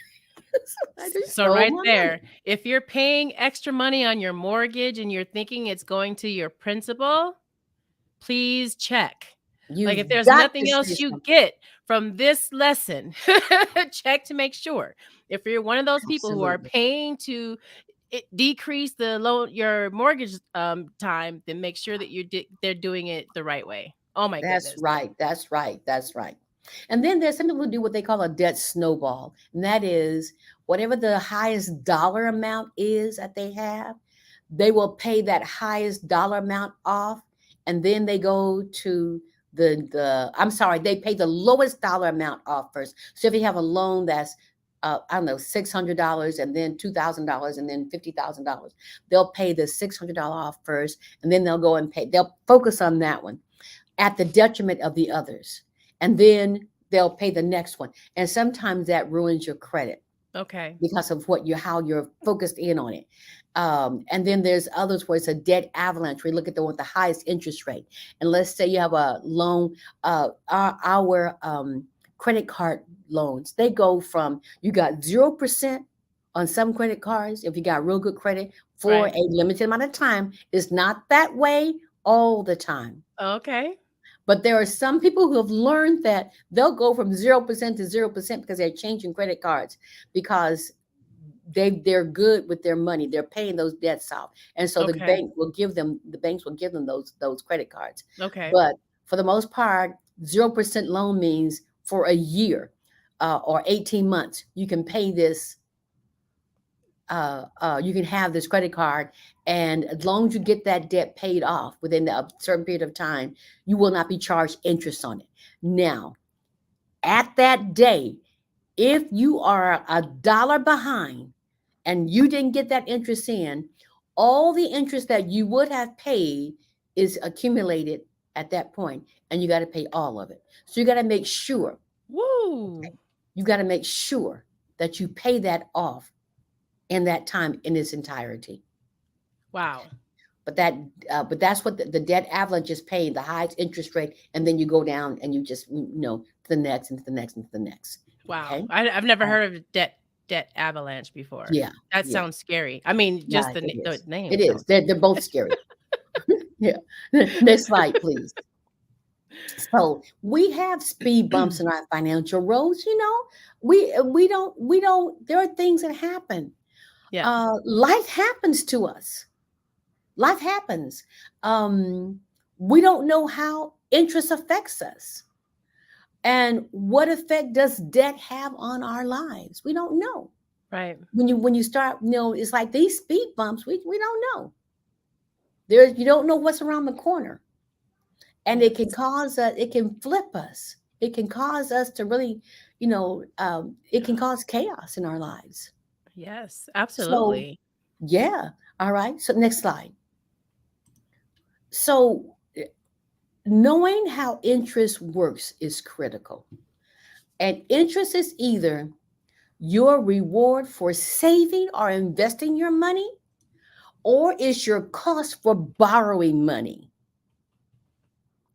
I just So stole right my money. there, if you're paying extra money on your mortgage and you're thinking it's going to your principal, please check. Like, if You've there's got to nothing say else you something. get from this lesson, check to make sure. If you're one of those people who are Absolutely. paying to decrease your mortgage time, then make sure that they're doing it the right way. Oh my That's goodness. right. That's right. That's right. And then there's some people who do what they call a debt snowball. And that is whatever the highest dollar amount is that they have, they will pay that highest dollar amount off. And then they go to I'm sorry, they pay the lowest dollar amount off first. So if you have a loan that's, I don't know, $600 and then $2,000 and then $50,000, they'll pay the $600 off first. And then they'll focus on that one at the detriment of the others. And then they'll pay the next one. And sometimes that ruins your credit Okay. because of how you're focused in on it. And then there's others where it's a debt avalanche. We look at the one with the highest interest rate. And let's say you have a loan, our credit card loans, they go from, you got 0% on some credit cards, if you got real good credit for Right. a limited amount of time. It's not that way all the time. Okay. But there are some people who have learned that they'll go from 0% to 0% because they're changing credit cards because they're good with their money. They're paying those debts off. And so Okay. the banks will give them those credit cards. Okay. But for the most part, 0% loan means for a year or 18 months, you can pay this you can have this credit card, and as long as you get that debt paid off within a certain period of time, you will not be charged interest on it. Now, at that day, if you are a dollar behind and you didn't get that interest in, all the interest that you would have paid is accumulated at that point, and you got to pay all of it. So you got to make sure, Woo. you got to make sure that you pay that off in that time in its entirety. Wow. But that's what the debt avalanche is paying, the highest interest rate, and then you go down and you just to the next and to the next and to the next. Wow. Okay. I've never Uh, heard of debt avalanche before. yeah, That yeah, sounds scary. I mean, yeah. just the It the is. name It is. sounds They're both scary. Yeah. Next slide, please. So we have speed bumps in our financial roads. We don't. There are things that happen. Yeah. Life happens to us. Life happens. We don't know how interest affects us. And what effect does debt have on our lives? We don't know. Right. When you start, it's like these speed bumps, we don't know. You don't know what's around the corner. And it can Yes. cause it can flip us. It can cause us to really, it can cause chaos in our lives. Yes. So Absolutely. yeah. All right. So next slide. So knowing how interest works is critical. And interest is either your reward for saving or investing your money, or is your cost for borrowing money.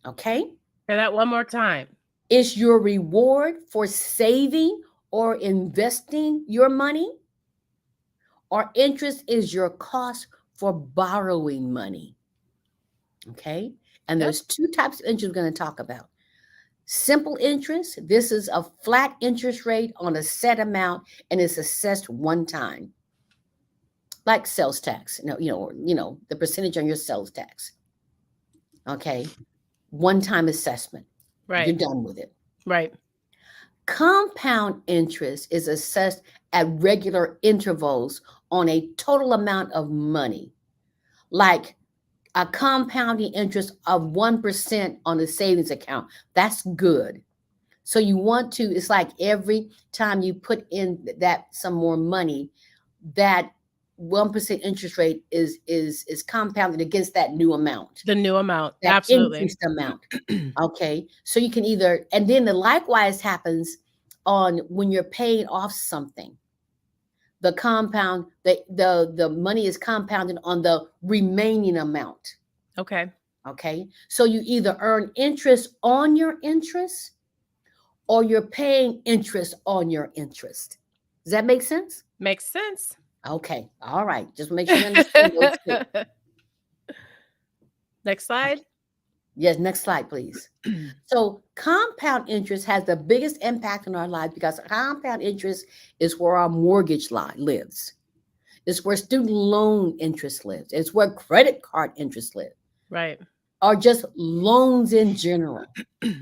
Okay? Say that one more time. Is your reward for saving or investing your money, or interest is your cost for borrowing money. Okay? And Yep. there's two types of interest we're going to talk about. Simple interest, this is a flat interest rate on a set amount and it's assessed one time. Like sales tax, the percentage on your sales tax. Okay? One-time assessment. You're Right. done with it. Right. Compound interest is assessed at regular intervals on a total amount of money, like a compounding interest of 1% on a savings account. That's good. So you want to, it's like every time you put in that some more money, that 1% interest rate is compounded against that new amount, The new amount. that Absolutely. increased amount. Okay. So you can either, and then the likewise happens on when you're paying off something. The compound, the money is compounded on the remaining amount. Okay. Okay. So you either earn interest on your interest or you're paying interest on your interest. Does that make sense? Makes sense. Okay. All right. Just make sure you understand those two. Next slide. Yes. Next slide, please. So compound interest has the biggest impact on our lives because compound interest is where our mortgage lives. It's where student loan interest lives. It's where credit card interest lives. Right. Or just loans in general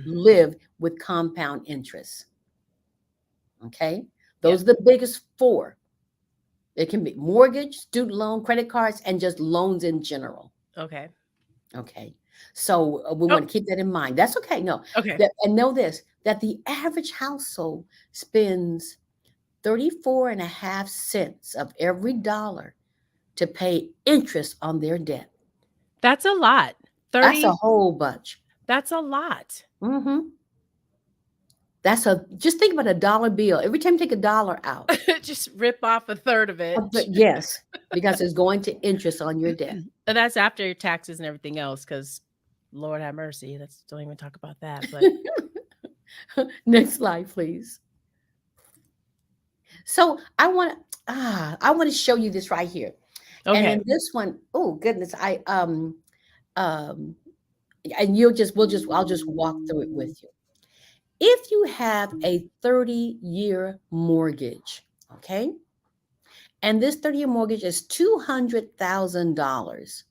live with compound interest. Okay? Yep. Those are the biggest four. It can be mortgage, student loan, credit cards, and just loans in general. Okay. Okay. So we Oh, want to keep that in mind. That's okay. No. okay. And know this, that the average household spends 34.5 cents of every dollar to pay interest on their debt. That's a lot. That's a 30. whole bunch. That's a lot. Hmm. Just think about a dollar bill. Every time you take a dollar out, Just rip off a third of it. but yes, because it's going to interest on your debt. And that's after your taxes and everything else, because Lord have mercy. Let's don't even talk about that. But Next slide, please. So I want to show you this right here. And okay. in this one, oh goodness, um and I'll just walk through it with you. If you have a 30-year mortgage, okay, and this 30-year mortgage is $200,000,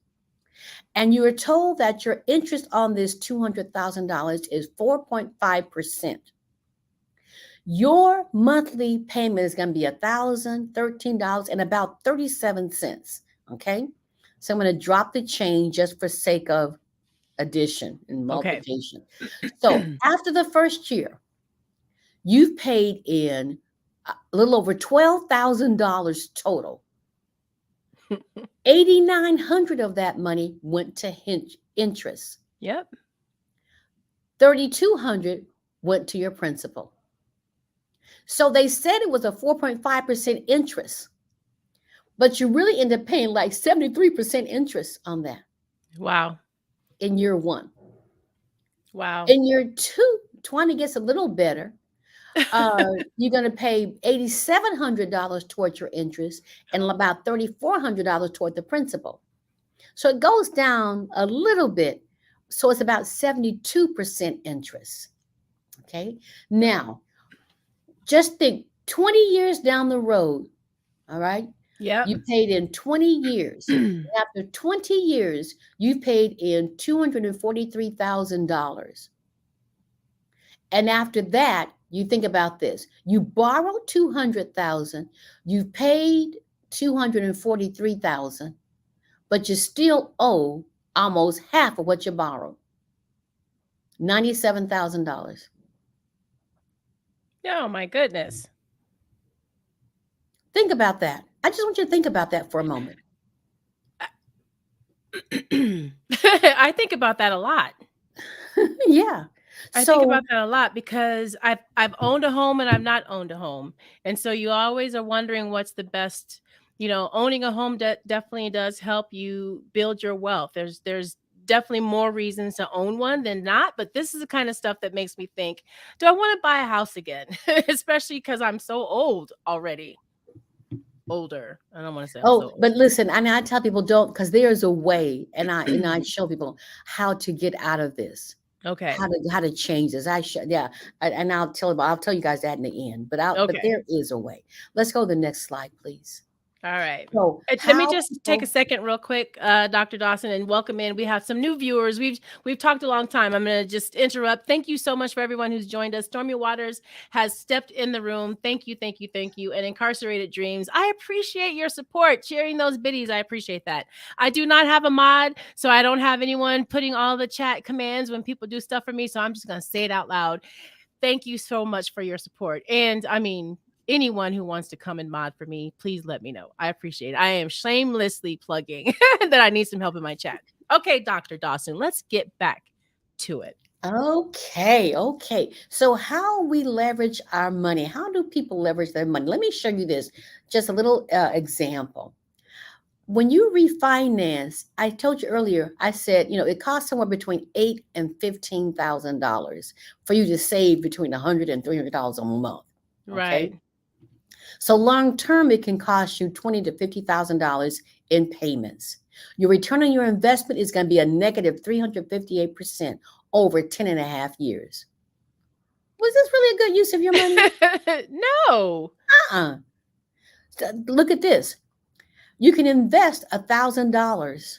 and you are told that your interest on this $200,000 is 4.5%, your monthly payment is going to be $1,013 and about 37 cents. Okay. So I'm going to drop the change just for sake of addition and Okay. multiplication. So after the first year, you've paid in a little over $12,000 total. 8,900 of that money went to interest. Yep. 3,200 went to your principal. So they said it was a 4.5% interest, but you really end up paying like 73% interest on that Wow. in year one. Wow. In year two, 20 gets a little better. You're going to pay $8,700 towards your interest and about $3,400 toward the principal. So it goes down a little bit. So it's about 72% interest. Okay. Now, just think 20 years down the road, all right? Yep. You paid in 20 years. After 20 years, you paid in $243,000. And after that, you think about this. You borrowed 200,000, you paid 243,000, but you still owe almost half of what you borrowed. $97,000. Oh my goodness. Think about that. I just want you to think about that for a moment. I think about that a lot. Yeah. I think So, about that a lot because I've owned a home and I've not owned a home. And so you always are wondering what's the best, owning a home definitely does help you build your wealth. There's definitely more reasons to own one than not, but this is the kind of stuff that makes me think, do I want to buy a house again? Especially because I'm so old already. Older. I don't want to say I'm so oh, old. but listen, and I tell people don't, because there's a way, and I show people how to get out of this, Okay. how to change this. Yeah, and I'll tell you guys that in the end. But Okay. there is a way. Let's go to the next slide, please. All right. So Let me how just take a people second real quick, Dr. Dawson, and welcome in. We have some new viewers. We've talked a long time. I'm going to just interrupt. Thank you so much for everyone who's joined us. Stormy Waters has stepped in the room. Thank you, thank you, thank you. And Incarcerated Dreams, I appreciate your support, sharing those biddies. I appreciate that. I do not have a mod, so I don't have anyone putting all the chat commands when people do stuff for me. So I'm just going to say it out loud. Thank you so much for your support. And I mean, anyone who wants to come and mod for me, please let me know. I appreciate it. I am shamelessly plugging that I need some help in my chat. Okay, Dr. Dawson, let's get back to it. Okay. So how we leverage our money? How do people leverage their money? Let me show you this. Just a little example. When you refinance, I told you earlier, I said, it costs somewhere between $8,000 and $15,000 for you to save between $100 and $300 a month. Okay. Right. So long term, it can cost you $20,000 to $50,000 in payments. Your return on your investment is going to be a negative 358% over 10 and a half years. Was this really a good use of your money? No. Uh-uh. Look at this. You can invest $1,000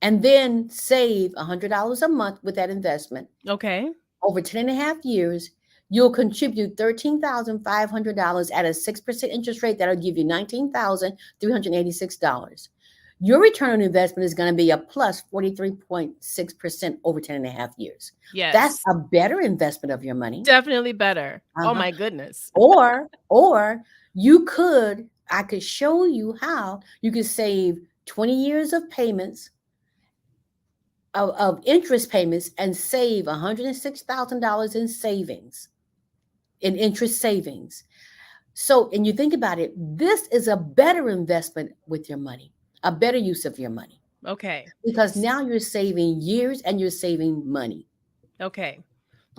and then save $100 a month with that investment. Okay. Over 10 and a half years, you'll contribute $13,500 at a 6% interest rate. That'll give you $19,386. Your return on investment is going to be a plus 43.6% over 10 and a half years. That's Yes. a better investment of your money. Definitely better. Oh Uh-huh. my goodness. Or I could show you how you could save 20 years of payments of interest payments and save $106,000 in savings, in interest savings. So, and you think about it, this is a better investment with your money, a better use of your money, Okay. because now you're saving years and you're saving money. Okay.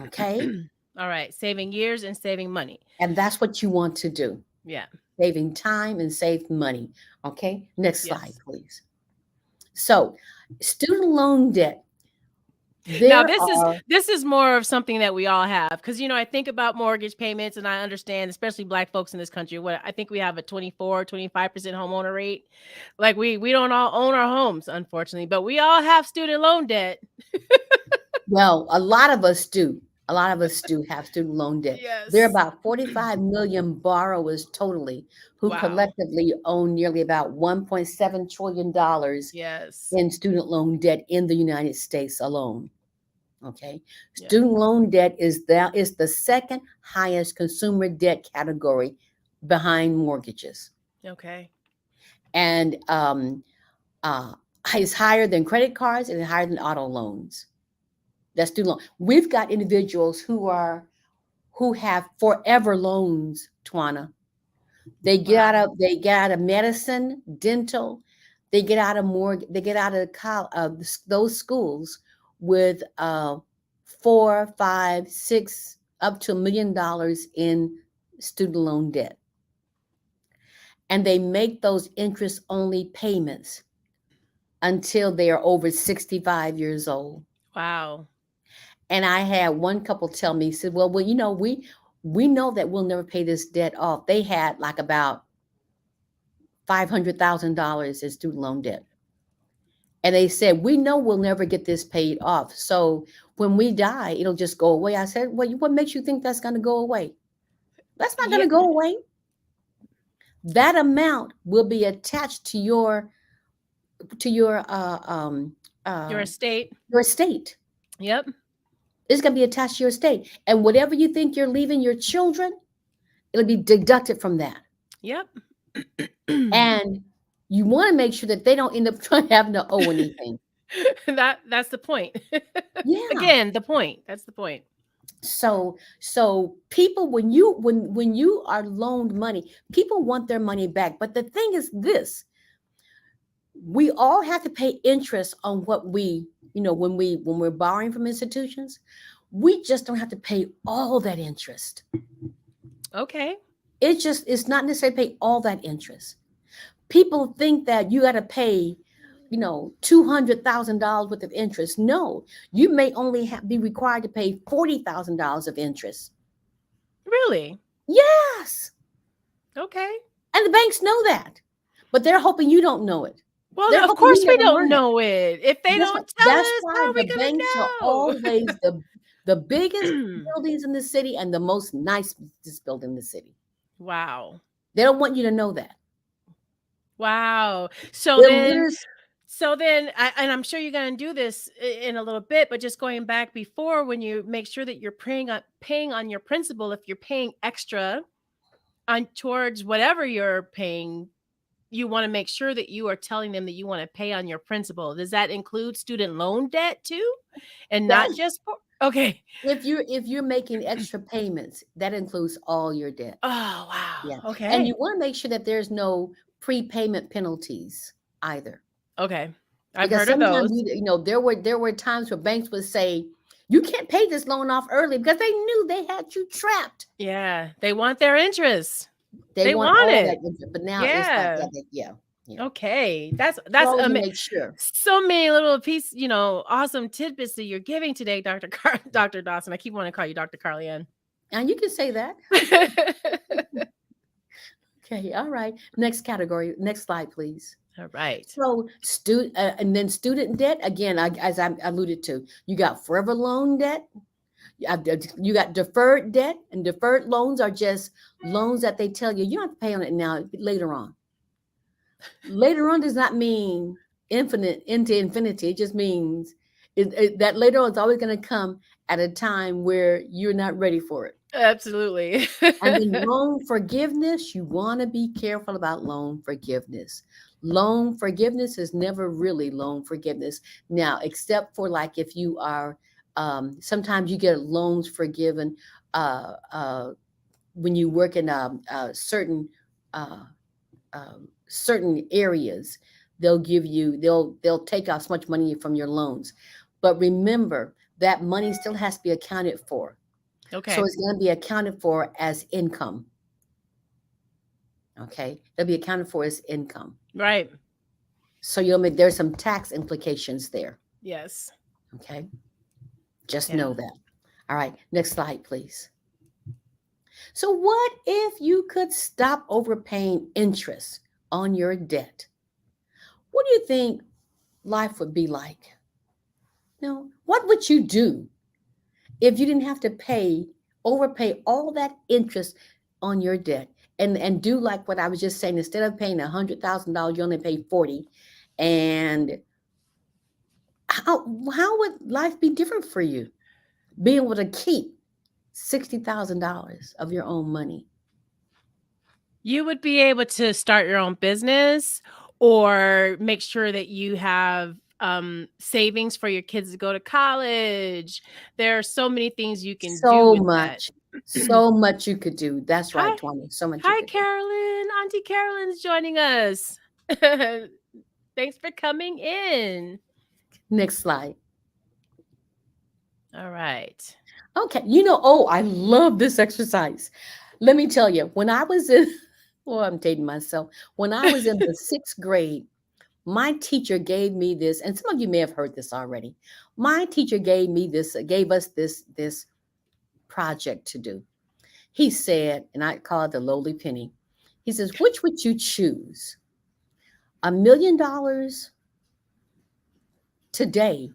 Okay. All right. Saving years and saving money. And that's what you want to do. Yeah. Saving time and save money. Okay. Next slide, Yes. please. So, student loan debt. Now There are, this is more of something that we all have because I think about mortgage payments and I understand, especially Black folks in this country, what I think we have a 24-25% homeowner rate. Like we don't all own our homes, unfortunately, but we all have student loan debt. well, a lot of us do. A lot of us do have student loan debt. There are Yes. about 45 million borrowers totally who Wow. collectively own nearly about $1.7 trillion Yes. in student loan debt in the United States alone. Okay. Yeah. Student loan debt is the second highest consumer debt category behind mortgages. Okay. And it's higher than credit cards and higher than auto loans. That's student loan. We've got individuals who have forever loans, Twana. They get Wow. out of medicine, dental. They get out of They get out of those schools with 4, 5, 6, up to $1 million in student loan debt, and they make those interest only payments until they are over 65 years old. Wow. And I had one couple tell me, said, well, we know that we'll never pay this debt off. They had like about $500,000 in student loan debt. And they said, we know we'll never get this paid off. So when we die, it'll just go away. I said, well, what makes you think that's going to go away? That's not going Yeah, to go away. That amount will be attached to to your your estate. your estate. Yep. It's going to be attached to your estate. And whatever you think you're leaving your children, it'll be deducted from that. Yep. And you want to make sure that they don't end up trying having to owe anything. That's the point. Yeah. Again, the point. That's the point. So people, when you are loaned money, people want their money back. But the thing is this, we all have to pay interest on what we, when we're borrowing from institutions. We just don't have to pay all that interest. Okay. It's not necessarily pay all that interest. People think that you got to pay, $200,000 worth of interest. No, you may only be required to pay $40,000 of interest. Really? Yes. Okay. And the banks know that, but they're hoping you don't know it. Well, They're of hoping course you we never don't learn it. know it. If they don't tell That's us, why how are we the going to banks are know? always the biggest buildings in the city and the most nicest building in the city. Wow. They don't want you to know that. Wow. So then, and I'm sure you're going to do this in a little bit, but just going back before, when you make sure that you're paying on your principal, if you're paying extra on towards whatever you're paying, you want to make sure that you are telling them that you want to pay on your principal. Does that include student loan debt too? And not just okay. If you're making extra payments, that includes all your debt. Oh, wow. Yeah. Okay. And you want to make sure that there's no prepayment penalties either. Okay. I've Because heard of those. sometimes there were times where banks would say, you can't pay this loan off early because they knew they had you trapped. Yeah, they want their interest. They want all it. that interest, but now Yeah. it's like yeah. Okay, that's Make sure. so many little awesome tidbits that you're giving today, Dr. Dawson. I keep wanting to call you Dr. Carlian. And you can say that. Okay, all right. Next category. Next slide, please. All right. So and then student debt again, as I alluded to, you got forever loan debt. You got deferred debt, and deferred loans are just loans that they tell you don't have to pay on it now, later on. Later on does not mean infinite into infinity. It just means that later on is always going to come at a time where you're not ready for it. Absolutely. And then loan forgiveness, you want to be careful about loan forgiveness. Loan forgiveness is never really loan forgiveness. Now, except for like if you are, sometimes you get loans forgiven when you work in certain areas. They'll take out so much money from your loans. But remember, that money still has to be accounted for. Okay. So it's going to be accounted for as income. Okay. It'll be accounted for as income. Right. So there's some tax implications there. Yes. Okay. Just know that. All right. Next slide, please. So what if you could stop overpaying interest on your debt? What do you think life would be like? What would you do if you didn't have to overpay all that interest on your debt and do like what I was just saying, instead of paying $100,000, you only pay 40. And how would life be different for you? Being able to keep $60,000 of your own money. You would be able to start your own business or make sure that you have savings for your kids to go to college. There are so many things you can do with that. So much you could do. That's right, Tawny. So much. Hi, Carolyn. Auntie Carolyn's joining us. Thanks for coming in. Next slide. All right. Okay. I love this exercise. Let me tell you, when I was I'm dating myself. When I was in the 6th grade, my teacher gave me this, and some of you may have heard this already. My teacher gave us this project to do. He said, and I call it the lowly penny. He says, which would you choose? $1 million today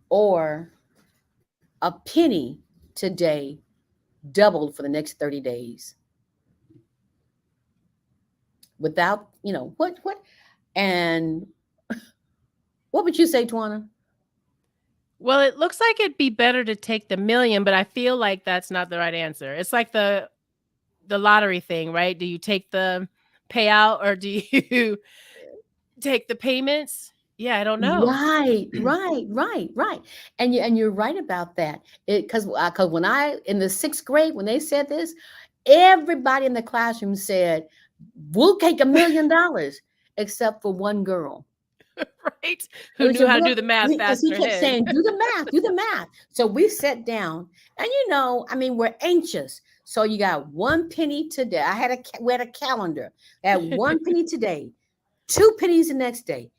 or a penny today doubled for the next 30 days without, what, and what would you say, Twana? Well, it looks like it'd be better to take the million, but I feel like that's not the right answer. It's like the lottery thing, right? Do you take the payout or do you take the payments? Yeah, I don't know. Right, right, right, right. And you're right about that. It because when I in the sixth grade when they said this, everybody in the classroom said, "We'll take $1 million," except for one girl. Right? And Who we knew said, how to "Well," do the math because faster he than kept head. saying, "Do the math, do the math." So we sat down, and I mean, we're anxious. So you got one penny today. We had a calendar. I had one penny today, two pennies the next day,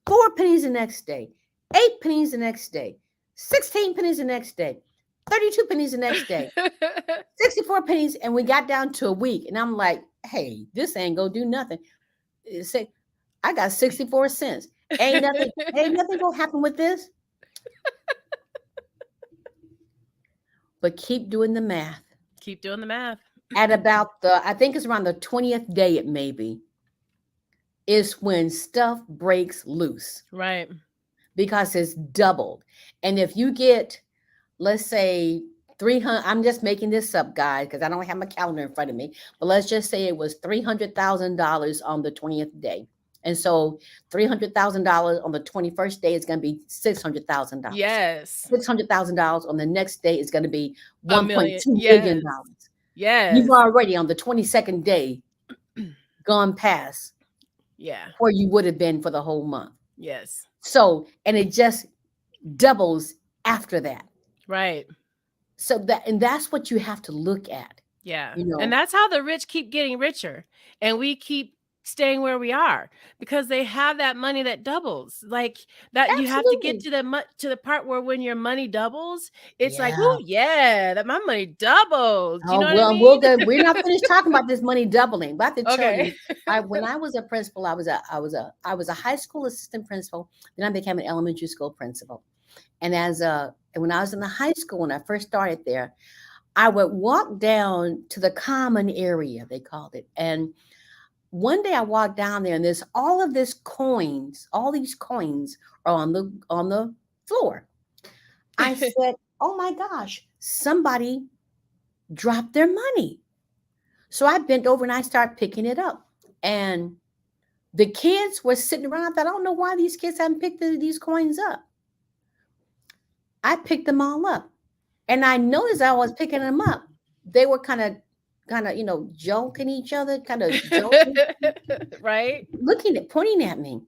four pennies the next day, eight pennies the next day, 16 pennies the next day, 32 pennies the next day, 64 pennies, and we got down to a week. And I'm like, hey, this ain't gonna do nothing. Say, I got 64 cents. Ain't nothing gonna happen with this. But keep doing the math. Keep doing the math. At about I think it's around the 20th day, it may be, is when stuff breaks loose Right. because it's doubled. And if you get, let's say, 300, I'm just making this up, guys, because I don't have my calendar in front of me, but let's just say it was $300,000 on the 20th day. And so $300,000 on the 21st day is going to be $600,000. Yes. $600,000 on the next day is going to be A million. $1.2 million. Yes. You've Yes. already on the 22nd day gone past Yeah. where you would have been for the whole month. Yes. So, and it just doubles after that. Right. So that's what you have to look at. Yeah. You And know, that's how the rich keep getting richer and we keep staying where we are because they have that money that doubles. Like that you have to get absolutely. to the part where when your money doubles, it's like, Yeah. "Oh, yeah, that my money doubles." Do you Oh know what I well, mean? we're not finished talking about this money doubling. But I have to tell Okay. you, when I was a principal, I was a high school assistant principal. Then I became an elementary school principal. And when I was in the high school, when I first started there, I would walk down to the common area, they called it. And one day I walked down there and there's all these coins are on the floor. I said, "Oh my gosh, somebody dropped their money." So I bent over and I started picking it up. And the kids were sitting around. I thought, I don't know why these kids haven't picked these coins up. I picked them all up. And I noticed I was picking them up. They were kind of, joking each other, kind of joking, Right? pointing at me.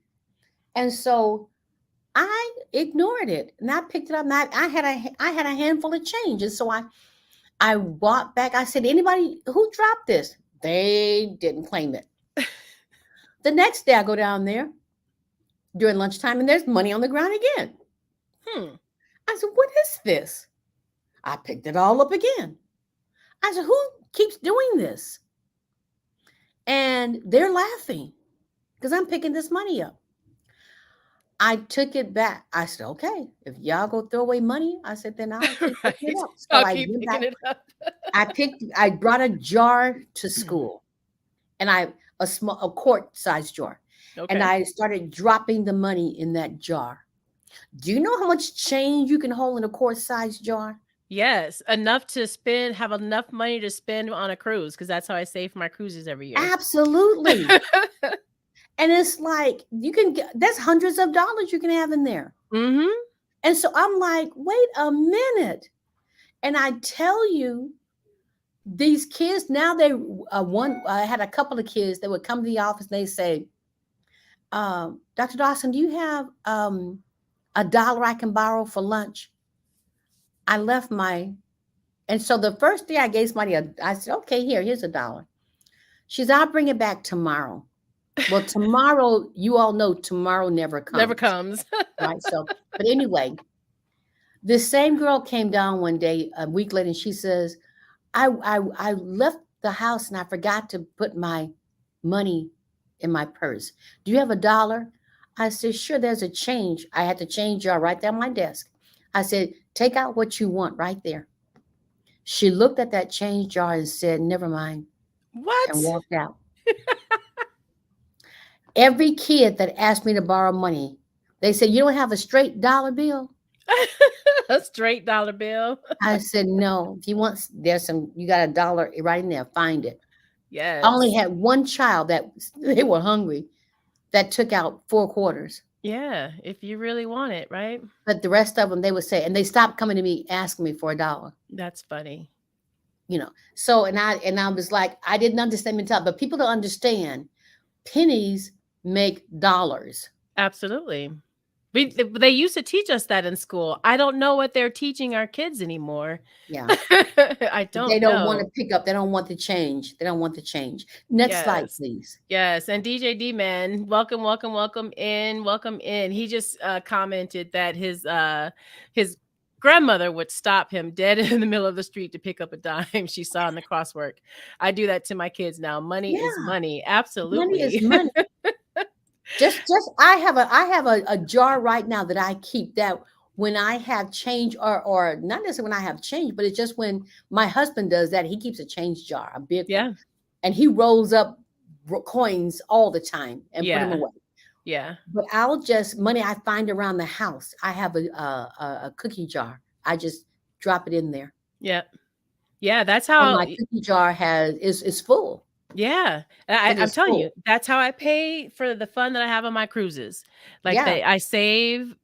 And so I ignored it and I picked it up. And I had a handful of change. And so I walked back. I said, "Anybody who dropped this?" They didn't claim it. The next day I go down there during lunchtime and there's money on the ground again. Hmm. I said, "What is this?" I picked it all up again. I said, "Who keeps doing this?" And they're laughing because I'm picking this money up. I took it back. I said, "Okay, if y'all go throw away money," I said, "then I'll keep picking it Right. up." So I'll I keep went back. picking it up. I brought a jar to school and a quart size jar. And Okay. I started dropping the money in that jar. Do you know how much change you can hold in a quart size jar? Yes, enough to spend have enough money to spend on a cruise because that's how I save for my cruises every year. Absolutely. And it's like you can get that's hundreds of dollars you can have in there. Mhm. And so I'm like, wait a minute. And I tell you, these kids now I had a couple of kids that would come to the office and they say, "Dr. Dawson, do you have $1 I can borrow for lunch?" I left my And so the first day I gave somebody I said, "Okay, here's $1." She said, "I'll bring it back tomorrow." Well, tomorrow, you all know tomorrow never Never comes, comes. right? So, but anyway, this same girl came down one day a week later and she says, I left the house and I forgot to put my money in my purse. Do you have a dollar? I said, sure, there's a change. I had the change jar right there on my desk. I said, take out what you want right there. She looked at that change jar and said, never mind, and What? walked out. Every kid that asked me to borrow money, they said, you don't have a straight dollar bill? A straight dollar bill. I said, no. If you want, there's some, you got a dollar right in there, find it. I only Yes. had one child that they were hungry that took out 4 quarters. Yeah, if you really want it, right? But the rest of them, they would say, and they stopped coming to me asking me for a dollar. That's funny. So and I was like, I didn't understand mentality, but people don't understand. Pennies make dollars. Absolutely. They used to teach us that in school. I don't know what they're teaching our kids anymore. Yeah. I They don't don't want to know. pick up. They don't want the change. They don't want the change. Next slide, Yes. please. Yes, and DJ D man, welcome, welcome, welcome in, welcome in. He just commented that his grandmother would stop him dead in the middle of the street to pick up a dime she saw in the crosswork. I do that to my kids now. Money is Yeah, money, money is absolutely. money. Just I have a jar right now that I keep that when I have change or not necessarily when I have change, but it's just when my husband does that, he keeps a change jar, a big one, Yeah, and he rolls up coins all the time and put them yeah, away. yeah, But I'll just money I find around the house. I have a cookie jar. I just drop it in there, yeah, yeah. That's and how. my cookie jar is full. Yeah, It I'm is telling you, full. that's how I pay for the fun that I have on my cruises. Like Yeah. I save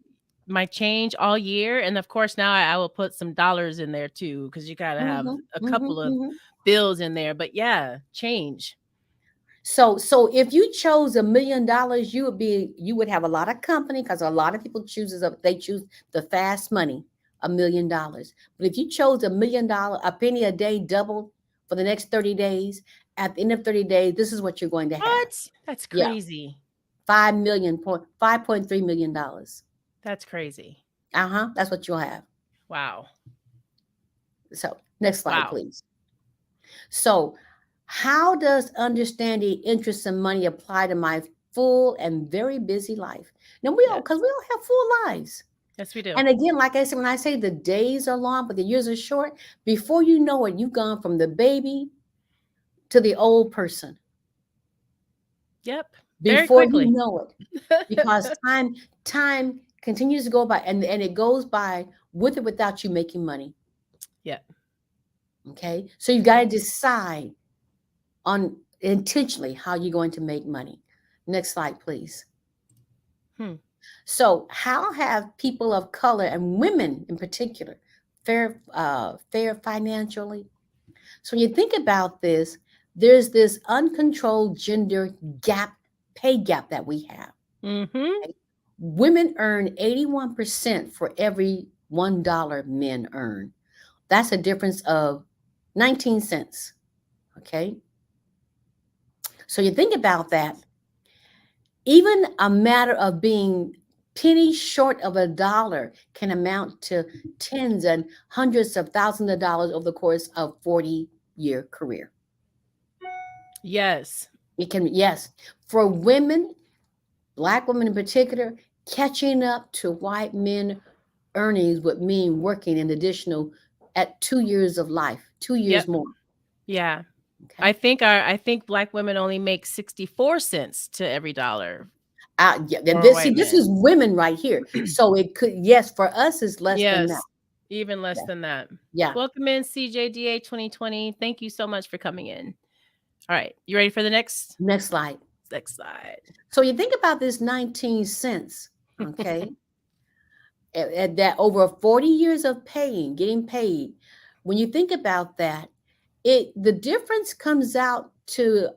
my change all year, and of course now I will put some dollars in there too because you gotta have Hmm. a Hmm. couple of Hmm. bills in there. But yeah, change. So if you chose $1 million, you would have a lot of company because a lot of people they choose the fast money, $1 million. But if you chose $1 million, a penny a day doubled for the next 30 days, at the end of 30 days, this is what you're going to have. What? That's Yeah, crazy. 5.3 million dollars. That's crazy. That's what you'll have. Wow. So next slide, Wow. please. So, how does understanding interest and money apply to my full and very busy life? Now because Yes. we all have full lives. Yes, we do. And again, like I said, when I say the days are long, but the years are short, before you know it, you've gone from the baby to the old person. Yep. Very Before you quickly. know it, because time continues to go by, and it goes by with or without you making money. Yep. Okay, so you got to decide on intentionally how you're going to make money. Next slide, please. Hmm. So, how have people of color and women in particular fair financially? So, when you think about this, there's this uncontrolled gender pay gap that we have. Mm-hmm. Okay? Women earn 81% for every $1 men earn. That's a difference of 19 cents. Okay. So you think about that, even a matter of being pennies short of a dollar can amount to tens and hundreds of thousands of dollars over the course of 40-year career. Yes. It can, yes, for women, black women in particular, catching up to white men earnings would mean working an additional at 2 years of life, 2 years Yep. more. Yeah. Okay. I think black women only make 64 cents to every dollar Yeah, for see, white this men. is women right here. So it could, yes, for us, it's less than that. Yes, even less Yeah. than that. Yeah. Welcome in CJDA 2020. Thank you so much for coming in. All right, you ready for the Next slide. next slide? So you think about this 19 cents, okay? At that over 40 years of getting paid. When you think about that, the difference comes out to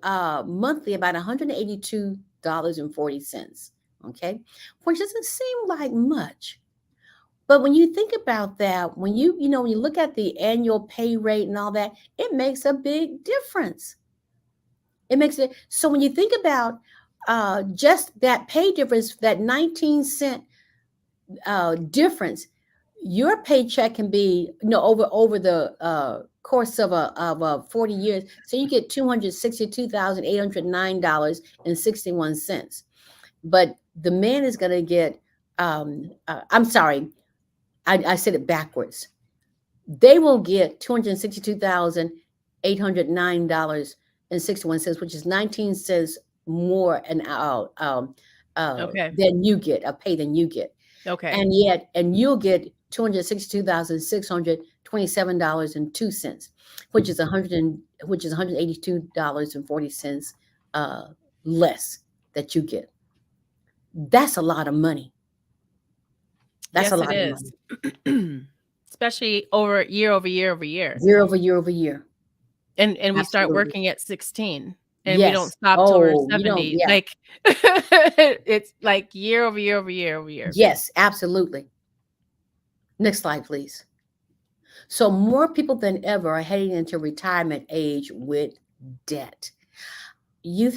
monthly about $182.40, okay? Which doesn't seem like much. But when you think about that, when when you look at the annual pay rate and all that, it makes a big difference. It makes it so when you think about just that pay difference, that 19 cent difference, your paycheck can be, over the course of a 40 years. So you get $262,809.61. But the man is going to get, I'm sorry, I said it backwards. They will get $262,809.61, which is 19 cents more an hour Okay. than you get, a pay than you get. Okay. And you'll get $262,627.02, which is 182.40 less that you get. That's a lot of money. That's a Yes, it lot of is. money. Especially over year over year over year. Year over year over year. And we start Absolutely. working at 16 and we don't Yes. stop till we're Oh, you don't, 70. yeah. Like it's like year over year over year over year. Yes, absolutely. Next slide, please. So more people than ever are heading into retirement age with debt. You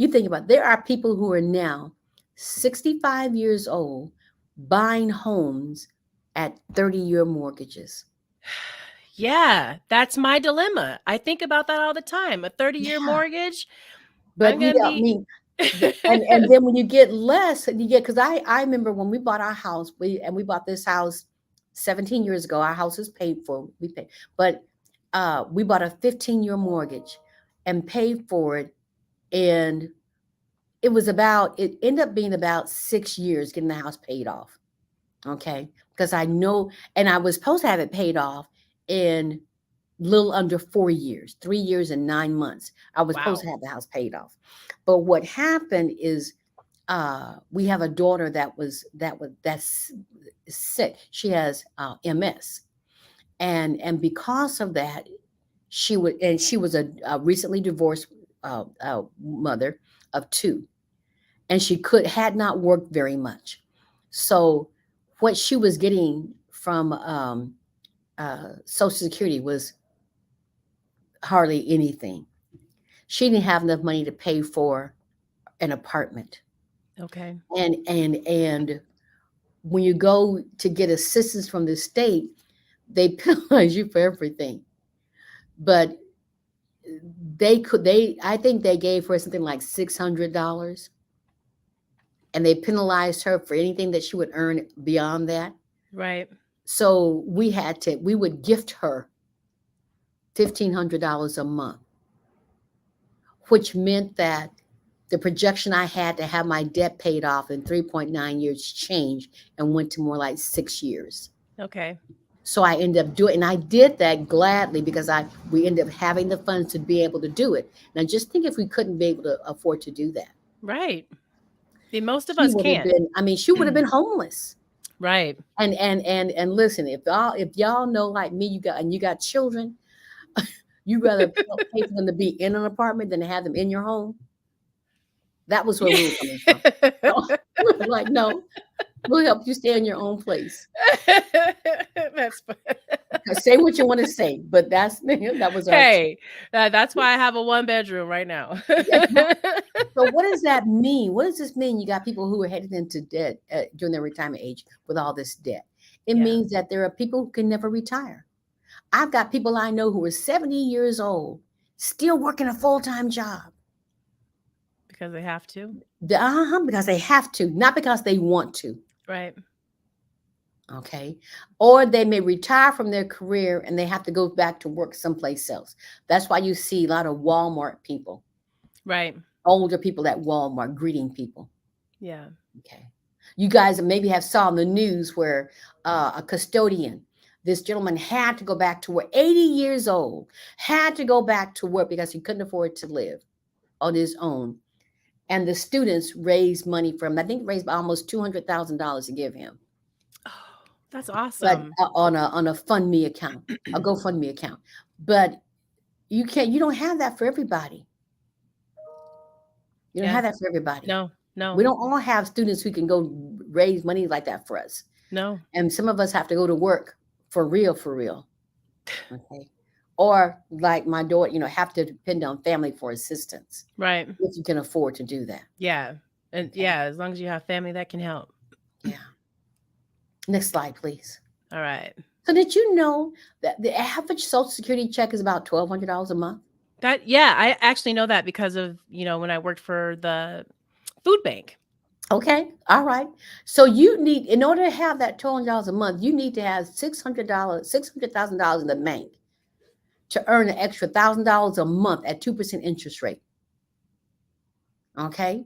you think about it, there are people who are now 65 years old buying homes at 30-year mortgages. Yeah, that's my dilemma. I think about that all the time. A 30-year Yeah. mortgage, I'm But going to I be mean, and then when you get less, you get, because I remember when we bought our house, we bought this house 17 years ago. Our house is paid for, we paid, but we bought a 15-year mortgage and paid for it, and it ended up being about 6 years getting the house paid off. Okay, because I know, and I was supposed to have it paid off in little under 4 years, 3 years and 9 months. I was supposed wow. to have the house paid off. But what happened is we have a daughter that's sick. She has MS. And because of that, she was a recently divorced mother of two, and she had not worked very much. So what she was getting from Social Security was hardly anything. She didn't have enough money to pay for an apartment. Okay. And when you go to get assistance from the state, they penalize you for everything. But they I think they gave her something like $600, and they penalized her for anything that she would earn beyond that. Right. So we would gift her $1,500 a month, which meant that the projection I had to have my debt paid off in 3.9 years changed and went to more like 6 years. Okay. So I ended up doing, and I did that gladly because we ended up having the funds to be able to do it. Now, just think if we couldn't be able to afford to do that. Right. The most of She us would have can't. been, I mean, she would have been homeless. Right. And listen, if y'all know like me, you got children, you rather pay for them to be in an apartment than to have them in your home. That was where we were coming from. We were like, no, we'll help you stay in your own place. That's fun. Say what you want to say, but that was our. Hey, that's why I have a 1 bedroom right now. So what does that mean? What does this mean? You got people who are headed into debt during their retirement age with all this debt. It Yeah. means that there are people who can never retire. I've got people I know who are 70 years old, still working a full-time job. Because they have to. Because they have to, not because they want to. Right. Okay. Or they may retire from their career and they have to go back to work someplace else. That's why you see a lot of Walmart people. Right. Older people at Walmart greeting people. Yeah. Okay. You guys maybe have saw in the news where a custodian, this gentleman had to go back to work, 80 years old, had to go back to work because he couldn't afford to live on his own. And the students raised money for him. I think raised almost $200,000 to give him. Oh, that's But awesome. on a FundMe account, a GoFundMe account. But you don't have that for everybody. You don't Yeah. have that for everybody. No. We No. don't all have students who can go raise money like that for us. No. And some of us have to go to work for real, for real. Okay. Or like my daughter, have to depend on family for assistance Right. if you can afford to do that. Yeah. And Okay. yeah, as long as you have family that can help. Yeah. Next slide, please. All right. So did you know that the average Social Security check is about $1,200 a month? That yeah, I actually know that because of, when I worked for the food bank. Okay, all right. So you need, in order to have that $200 a month, you need to have $600,000 in the bank to earn an extra $1,000 a month at 2% interest rate. Okay,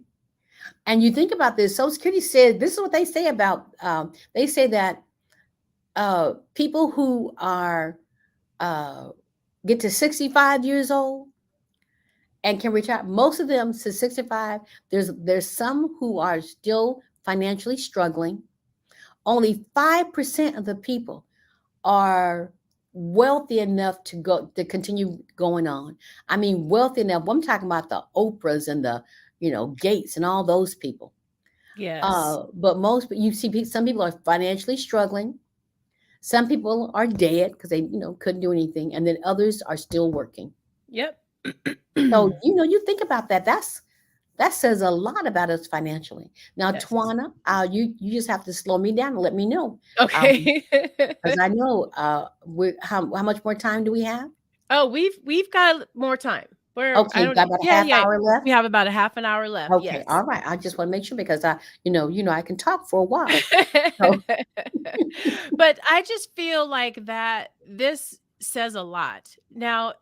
and you think about this. Social Security says this is what they say about. They say that people who are uh, get to 65 years old and can retire. Most of them to 65. There's some who are still financially struggling. Only 5% of the people are wealthy enough to go to continue going on. I mean, wealthy enough. I'm talking about the Oprahs and the Gates and all those people. Yes. But most, you see, some people are financially struggling. Some people are dead because they couldn't do anything, and then others are still working. Yep. So you think about that. That says a lot about us financially. Now, Yes. Twana, you just have to slow me down and let me know, Okay. because I know how much more time do we have? Oh, we've got more time. I Okay, don't. got about a Yeah, half yeah. hour left. We have about a half an hour left. Okay, Yes. all right. I just want to make sure because I can talk for a while. So, But I just feel like that this says a lot. Now,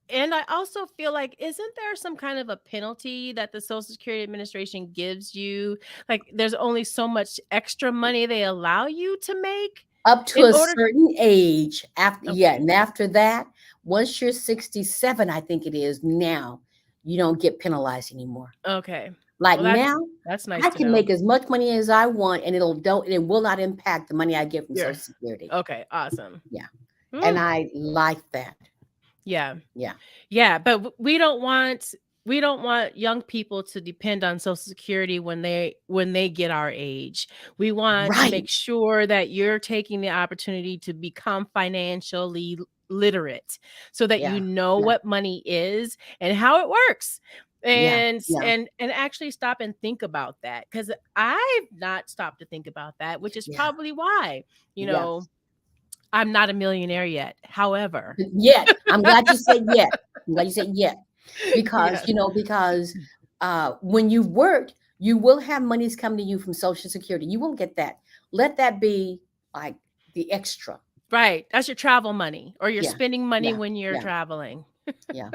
and I also feel like, isn't there some kind of a penalty that the Social Security Administration gives you? Like, there's only so much extra money they allow you to make up to in a order. certain age, after Okay. and after that, once you're 67, I think it is now, you don't get penalized anymore. Okay. Like Well, now, that's nice I to can know. make as much money as I want, and it will not impact the money I get from Yeah. Social Security. Okay. Awesome. Yeah, and Mm, I like that. yeah. Yeah, Yeah, but we don't want young people to depend on Social Security when they get our age. We want to make right. sure that you're taking the opportunity to become financially literate so that you Yeah, know yeah, what money is and how it works. yeah, And yeah, and actually stop and think about that, cuz I've not stopped to think about that, which is yeah. probably why, you know, Yes. I'm not a millionaire yet. However, Yet, I'm glad you said yet. I'm glad you said yet. Because yes. when you've worked, you will have monies come to you from Social Security. You won't get that. Let that be like the extra. Right. That's your travel money, or you're Yeah, spending money yeah, when you're yeah, traveling. yeah.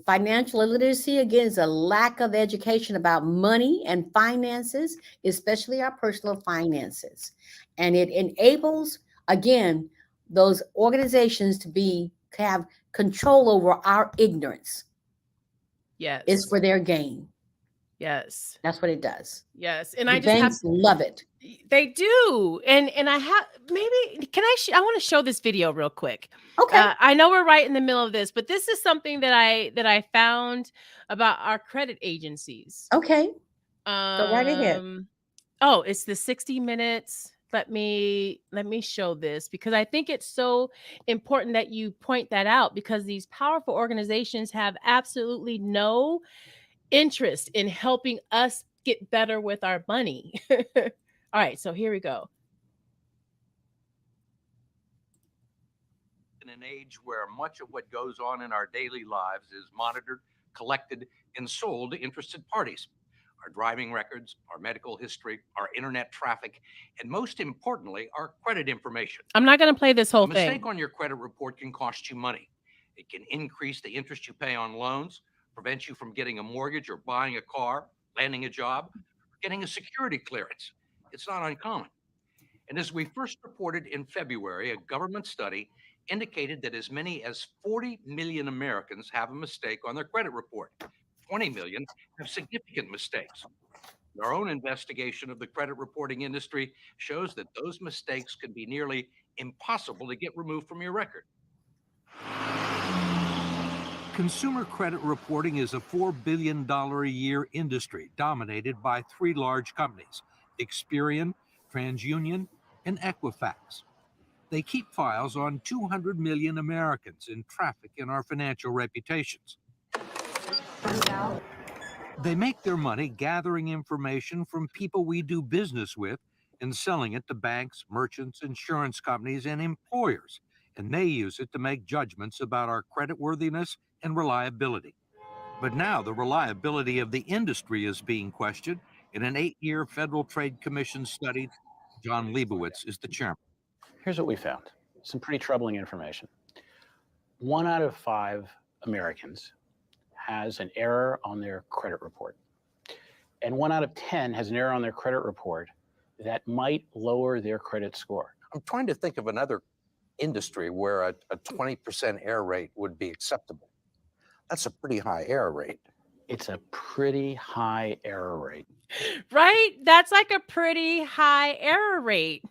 Financial illiteracy, again, is a lack of education about money and finances, especially our personal finances. And it enables, again, those organizations to have control over our ignorance. It's Yes. for their gain. Yes. That's what it does. Yes. And The I just have banks love it. they do. And I have, maybe can I want to show this video real quick. Okay. I know we're right in the middle of this, but this is something that I found about our credit agencies. Okay. Go right ahead. Um Oh, it's the 60 minutes. Let me show this, because I think it's so important that you point that out, because these powerful organizations have absolutely no interest in helping us get better with our money. All right, so here we go. In an age where much of what goes on in our daily lives is monitored, collected, and sold to interested parties. Our driving records, our medical history, our internet traffic, and most importantly, our credit information. I'm not going to play this whole A mistake thing. on your credit report can cost you money. It can increase the interest you pay on loans, prevent you from getting a mortgage or buying a car, landing a job, or getting a security clearance. It's not uncommon. And as we first reported in February, a government study indicated that as many as 40 million Americans have a mistake on their credit report. 20 million have significant mistakes. Our own investigation of the credit reporting industry shows that those mistakes can be nearly impossible to get removed from your record. Consumer credit reporting is a $4 billion a year industry dominated by three large companies: Experian, TransUnion, and Equifax. They keep files on 200 million Americans and traffic in our financial reputations. They make their money gathering information from people we do business with and selling it to banks, merchants, insurance companies, and employers. And they use it to make judgments about our creditworthiness and reliability. But now the reliability of the industry is being questioned in an 8-year Federal Trade Commission study. John Leibowitz is the chairman. Here's what we found. Some pretty troubling information. 1 out of 5 Americans has an error on their credit report. And 1 out of 10 has an error on their credit report that might lower their credit score. I'm trying to think of another industry where a 20% error rate would be acceptable. That's a pretty high error rate. It's a pretty high error rate. Right? That's like a pretty high error rate.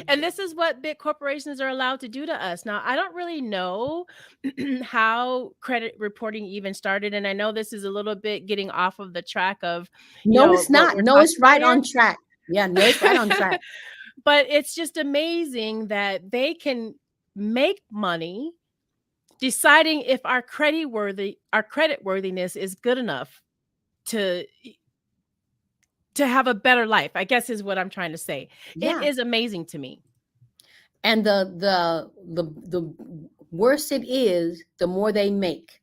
And this is what big corporations are allowed to do to us. Now, I don't really know how credit reporting even started. And I know this is a little bit getting off of the track of, No, it's what not. we're No, it's talking right about on here. track. Yeah, no, it's right on track. But it's just amazing that they can make money deciding if our creditworthiness is good enough to have a better life, I guess is what I'm trying to say. Yeah. It is amazing to me. And the worse it is, the more they make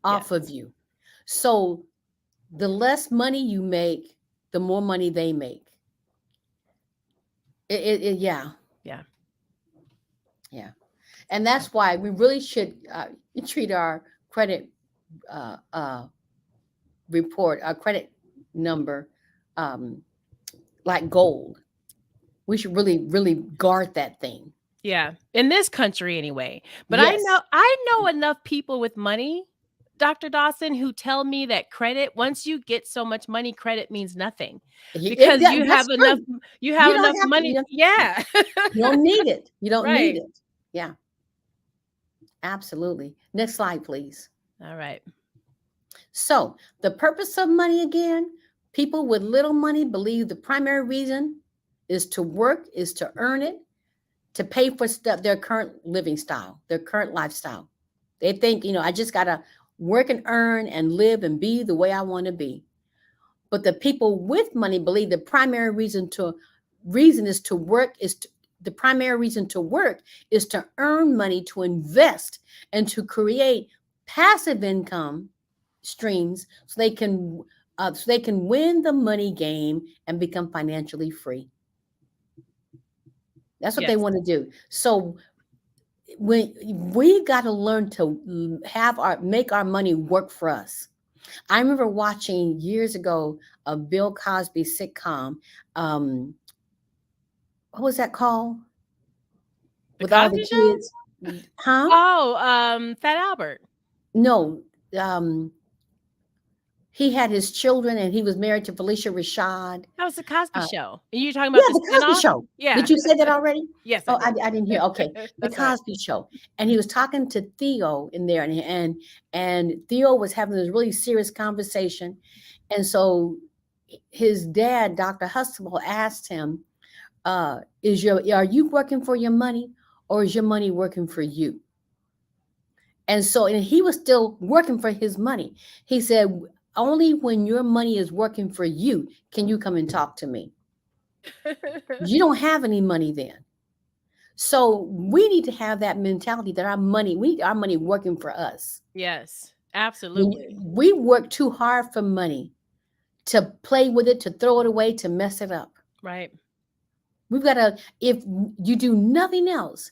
off of you. So the less money you make, the more money they make. Yeah. And that's why we really should treat our credit report, our credit number, like gold. We should really, really guard that thing. Yeah. In this country anyway. But Yes. I know enough people with money, Dr. Dawson, who tell me that credit, once you get so much money, credit means nothing. Because you have that's enough true. you have don't enough have to- money. you don't- Yeah. You don't need it. You don't Right. need it. Yeah. Absolutely. Next slide, please. All right. So the purpose of money again, people with little money believe the primary reason is to work, is to earn it, to pay for stuff, their current living style, their current lifestyle. They think, I just got to work and earn and live and be the way I want to be. But the people with money believe the primary reason is to work, the primary reason to work is to earn money, to invest, and to create passive income streams so they can win the money game and become financially free. That's what they Yes. want to do. So we got to learn to make our money work for us. I remember watching years ago a Bill Cosby sitcom. What was that called? The With all Cosby the Show? kids. Huh? Oh, Fat Albert. No. He had his children and he was married to Felicia Rashad. That was the Cosby Show. And you're talking Yeah, about the Cosby spinoff? Show. Yeah. Did you say that already? Yes. Oh, I did. I didn't hear. Okay. The That's right. Cosby Show. And he was talking to Theo in there, and Theo was having this really serious conversation. And so his dad, Dr. Huxtable, asked him, are you working for your money or is your money working for you? And he was still working for his money. He said, only when your money is working for you can you come and talk to me. You don't have any money then. So we need to have that mentality that we need our money working for us. Yes, absolutely. We work too hard for money to play with it, to throw it away, to mess it up. Right. We've got to, if you do nothing else,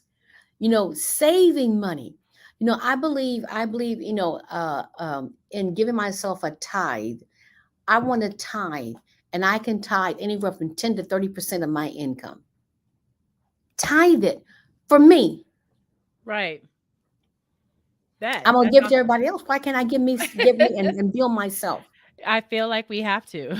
saving money. I believe, in giving myself a tithe. I want to tithe, and I can tithe anywhere from 10 to 30% of my income. Tithe it for me. Right. I'm gonna give it to everybody else. Why can't I give me and bill myself? I feel like we have to.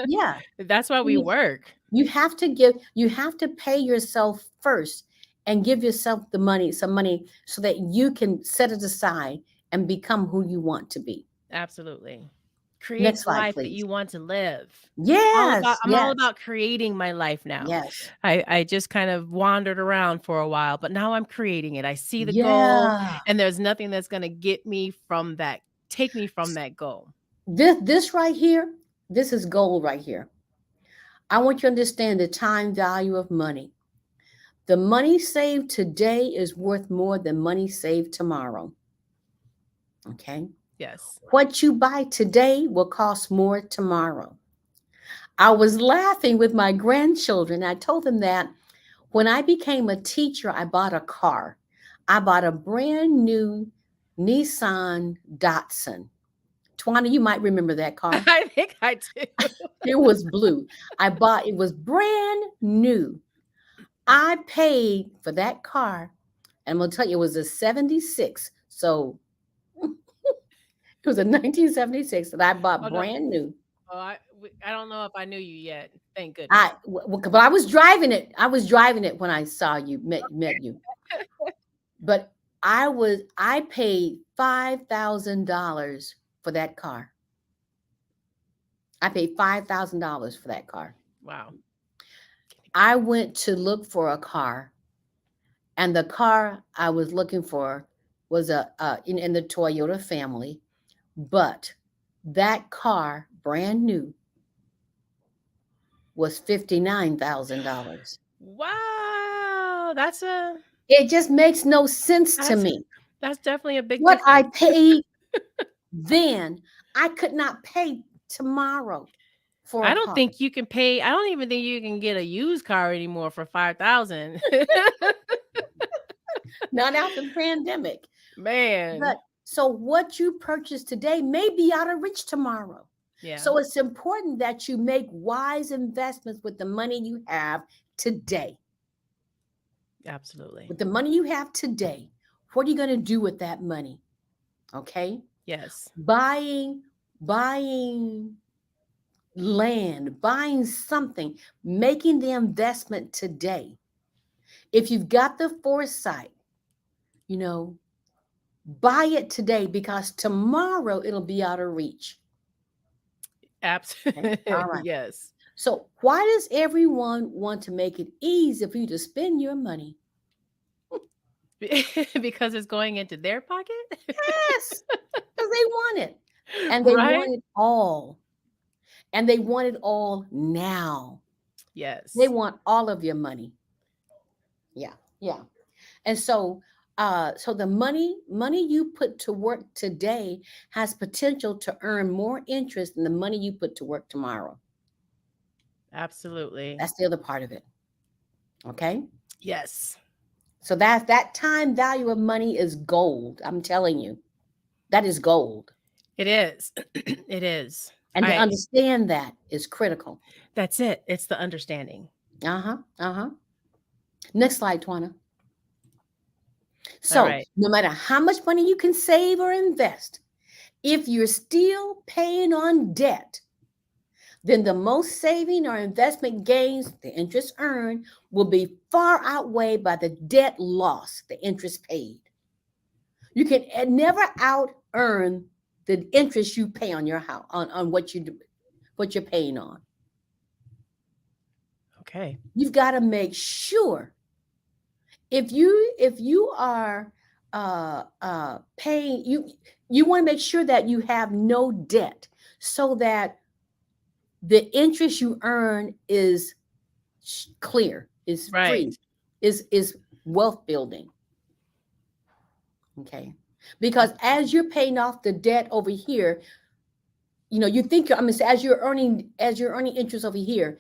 Yeah. That's why we work. You have to pay yourself first and give yourself some money so that you can set it aside and become who you want to be. Absolutely. Create Next the slide, life that please. you want to live. Yes. I'm all about creating my life now. Yes. I just kind of wandered around for a while, but now I'm creating it. I see the goal, Yeah. and there's nothing that's going to take me from that goal. This right here, this is gold right here. I want you to understand the time value of money. The money saved today is worth more than money saved tomorrow. Okay. Yes. What you buy today will cost more tomorrow. I was laughing with my grandchildren. I told them that when I became a teacher, I bought a car. I bought a brand new Nissan Datsun. Twana, you might remember that car. I think I do. It was blue. It was brand new. I paid for that car, and I'm going to tell you, it was a 76. So it was a 1976 that I bought Oh, no. brand new. Oh, I don't know if I knew you yet. Thank goodness. But I was driving it. I was driving it when I saw you, met you. But I paid $5,000 for that car. I paid $5,000 for that car. Wow. I went to look for a car, and the car I was looking for was in the Toyota family, but that car, brand new, was $59,000. Wow. It just makes no sense to me. That's definitely a big What difference. I paid then, I could not pay tomorrow for a I don't car. think you can pay. I don't even think you can get a used car anymore for $5,000. Not after the pandemic. Man. But so what you purchase today may be out of reach tomorrow. Yeah. So it's important that you make wise investments with the money you have today. Absolutely. With the money you have today, what are you going to do with that money? Okay? Yes. Buying land, buying something, making the investment today. If you've got the foresight, buy it today, because tomorrow it'll be out of reach. Absolutely. Okay? All right. Yes. So why does everyone want to make it easy for you to spend your money? Because it's going into their pocket? Yes, because they want it. And they Right? want it all. And they want it all now. Yes. They want all of your money. Yeah. And so the money you put to work today has potential to earn more interest than the money you put to work tomorrow. Absolutely. That's the other part of it. Okay? Yes. So that time value of money is gold. I'm telling you. That is gold. It is. It is. And to understand that is critical. That's it. It's the understanding. Next slide, Twana. So right. No matter how much money you can save or invest, if you're still paying on debt, then the most saving or investment gains, the interest earned, will be far outweighed by the debt loss, the interest paid. You can never out earn the interest you pay on your house, on what you're paying on. Okay. You've got to make sure, if you are paying, you want to make sure that you have no debt, so that the interest you earn is clear, is free, is wealth building. Okay. Because as you're paying off the debt over here, you think, as you're earning interest over here,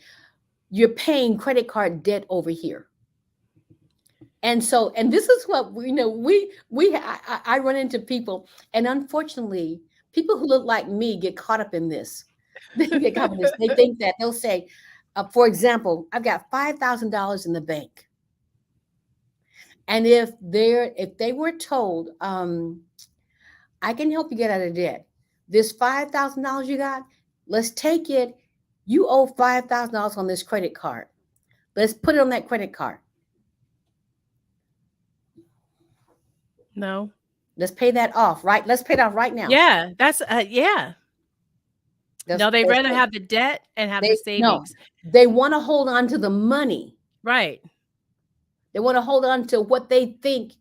you're paying credit card debt over here. And this is what I run into people, and unfortunately, people who look like me get caught up in this. They get caught up in this. They think that they'll say, for example, I've got $5,000 in the bank. And if they were told, I can help you get out of debt. This $5,000 you got, let's take it. You owe $5,000 on this credit card. Let's put it on that credit card. No. Let's pay that off, right? Let's pay it off right now. Yeah, that's yeah. No, they'd rather have the debt and have the savings. No, they want to hold on to the money. Right. They want to hold on to what they think.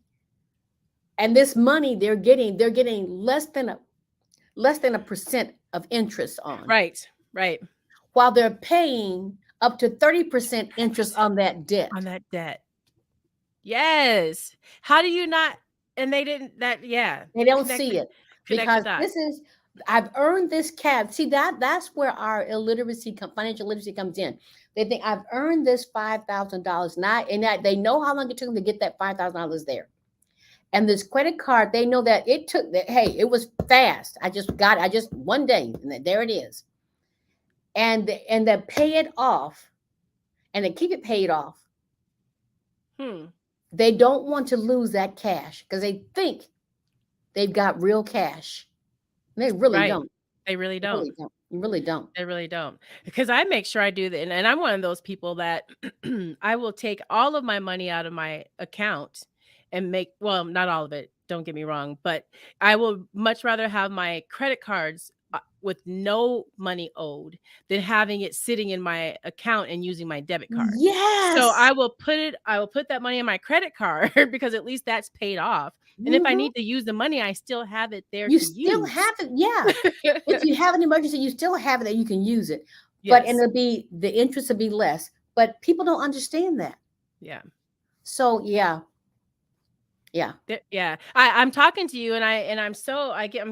And this money they're getting less than a percent of interest on. Right. While they're paying up to 30% interest on that debt. On that debt. Yes. How do you not? And they didn't. They don't Connect see the it connect the because dots. this is, I've earned this cap. See, that's where our illiteracy, financial literacy comes in. They think I've earned this $5,000, they know how long it took them to get that $5,000 there. And this credit card, they know that it took that. Hey, it was fast. I just one day, and there it is. And they pay it off, and they keep it paid off. They don't want to lose that cash because they think they've got real cash. They really don't. They really don't. You really don't. They really don't. Because I make sure I do that. And I'm one of those people that I will take all of my money out of my account and not all of it. Don't get me wrong. But I will much rather have my credit cards with no money owed than having it sitting in my account and using my debit card. Yes. So I will put that money in my credit card because at least that's paid off. And if I need to use the money, I still have it there. You still have it. Yeah. If you have an emergency, you still have it that you can use it. Yes. But, and the interest will be less. But people don't understand that. Yeah. So, yeah. I'm talking to you and I'm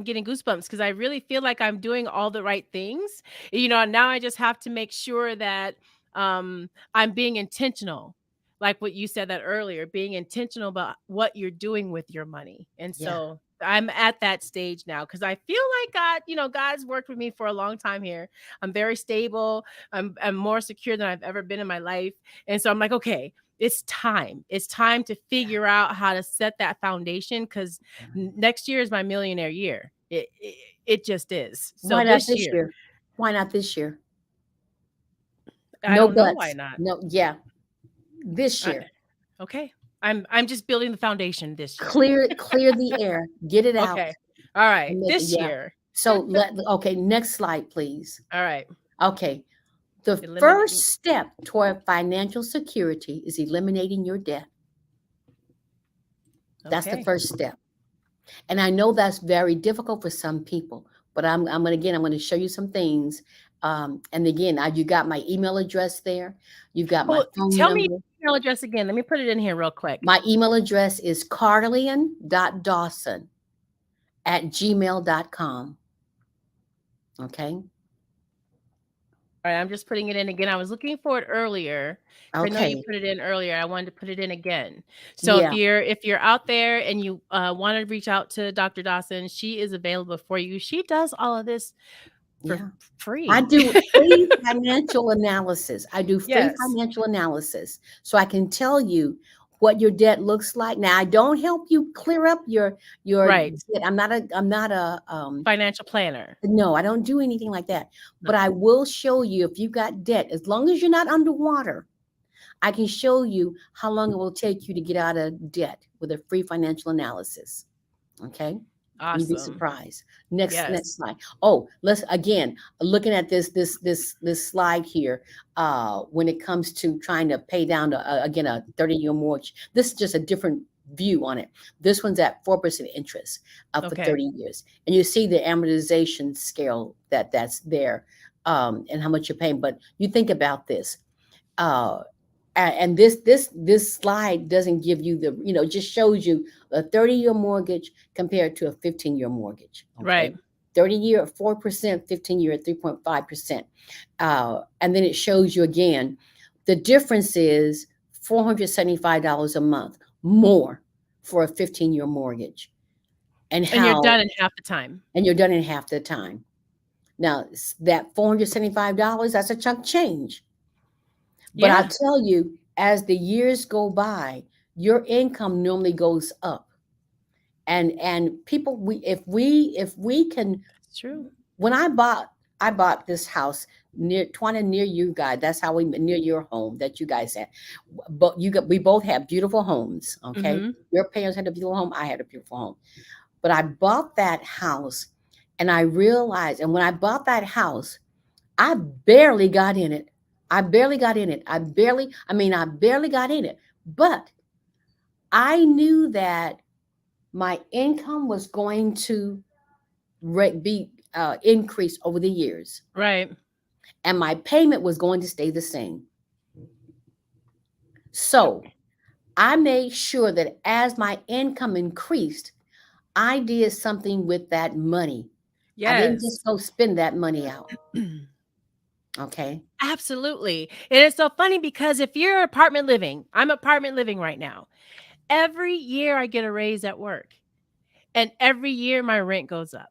getting goosebumps because I really feel like I'm doing all the right things. Now I just have to make sure that I'm being intentional. Like what you said that earlier, being intentional about what you're doing with your money. And so I'm at that stage now because I feel like God's worked with me for a long time here. I'm very stable. I'm more secure than I've ever been in my life. And so I'm like, okay, it's time. It's time to figure out how to set that foundation because next year is my millionaire year. It just is. So why not this year? Why not this year? I don't know why not. No, yeah. This year. Okay. I'm just building the foundation this year. Clear the air. Get it out. Okay. All right. This year. So next slide, please. All right. Okay. The first step toward financial security is eliminating your debt. That's the first step. And I know that's very difficult for some people, but I'm going to show you some things. And again, you got my email address there. You've got my phone number. Tell me your email address again. Let me put it in here real quick. My email address is carlian.dawson@gmail.com. Okay. All right, I'm just putting it in again. I was looking for it earlier. Okay. I know you put it in earlier. I wanted to put it in again. So if you're out there and you want to reach out to Dr. Dawson, she is available for you. She does all of this for free. I do free financial analysis. Financial analysis, so I can tell you what your debt looks like. Now, I don't help you clear up your right. debt. I'm not a financial planner. No, I don't do anything like that. No. But I will show you if you've got debt, as long as you're not underwater, I can show you how long it will take you to get out of debt with a free financial analysis. Okay. Awesome. You'd be surprised. Next slide. Oh, let's again looking at this slide here. When it comes to trying to pay down a 30-year mortgage, this is just a different view on it. This one's at 4% interest for 30 years, and you see the amortization scale that's there, and how much you're paying. But you think about this. And this slide doesn't give you just shows you a 30-year mortgage compared to a 15-year mortgage. Okay? Right. 30-year at 4%, 15-year at 3.5%. And then it shows you again, the difference is $475 a month more for a 15-year mortgage. And you're done in half the time. Now, that $475, that's a chunk change. But I'll tell you, as the years go by, your income normally goes up. And people, if we can, it's true. When I bought this house near you guys. That's how near your home that you guys had. But we both have beautiful homes. Okay. Mm-hmm. Your parents had a beautiful home. I had a beautiful home. But I bought that house and I realized, and when I bought that house, I barely got in it. I barely got in it. But I knew that my income was going to be increased over the years. Right. and my payment was going to stay the same. So Okay. I made sure that as my income increased, I did something with that money. I didn't Yes. just go spend that money out. Okay. Absolutely. And it's so funny because if you're apartment living, I'm apartment living right now. Every year I get a raise at work, and every year my rent goes up.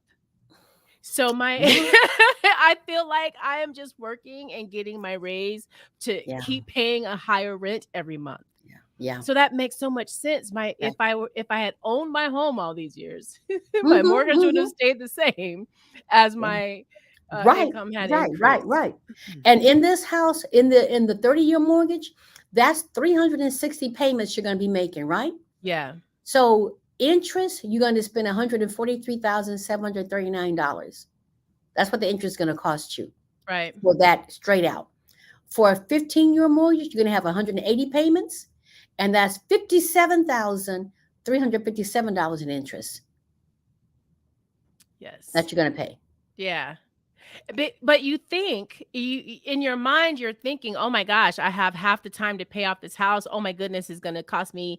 So my Yeah. I feel like I am just working and getting my raise to Yeah. keep paying a higher rent every month. Yeah. Yeah. So that makes so much sense. My Yeah. if I had owned my home all these years, my Mm-hmm, mortgage would have mm-hmm. stayed the same as Yeah. my Right. income had Right. Right. increased. Right. And in this house, in the 30-year mortgage, that's 360 payments you're going to be making, right? Yeah, So interest, you're going to spend $143,739. That's what the interest is going to cost you right. for that straight out. For a 15-year mortgage, you're going to have 180 payments, and that's $57,357 in interest Yes. that you're going to pay. Yeah. But you think in your mind you're thinking, oh my gosh, I have half the time to pay off this house. Oh my goodness, it's going to cost me,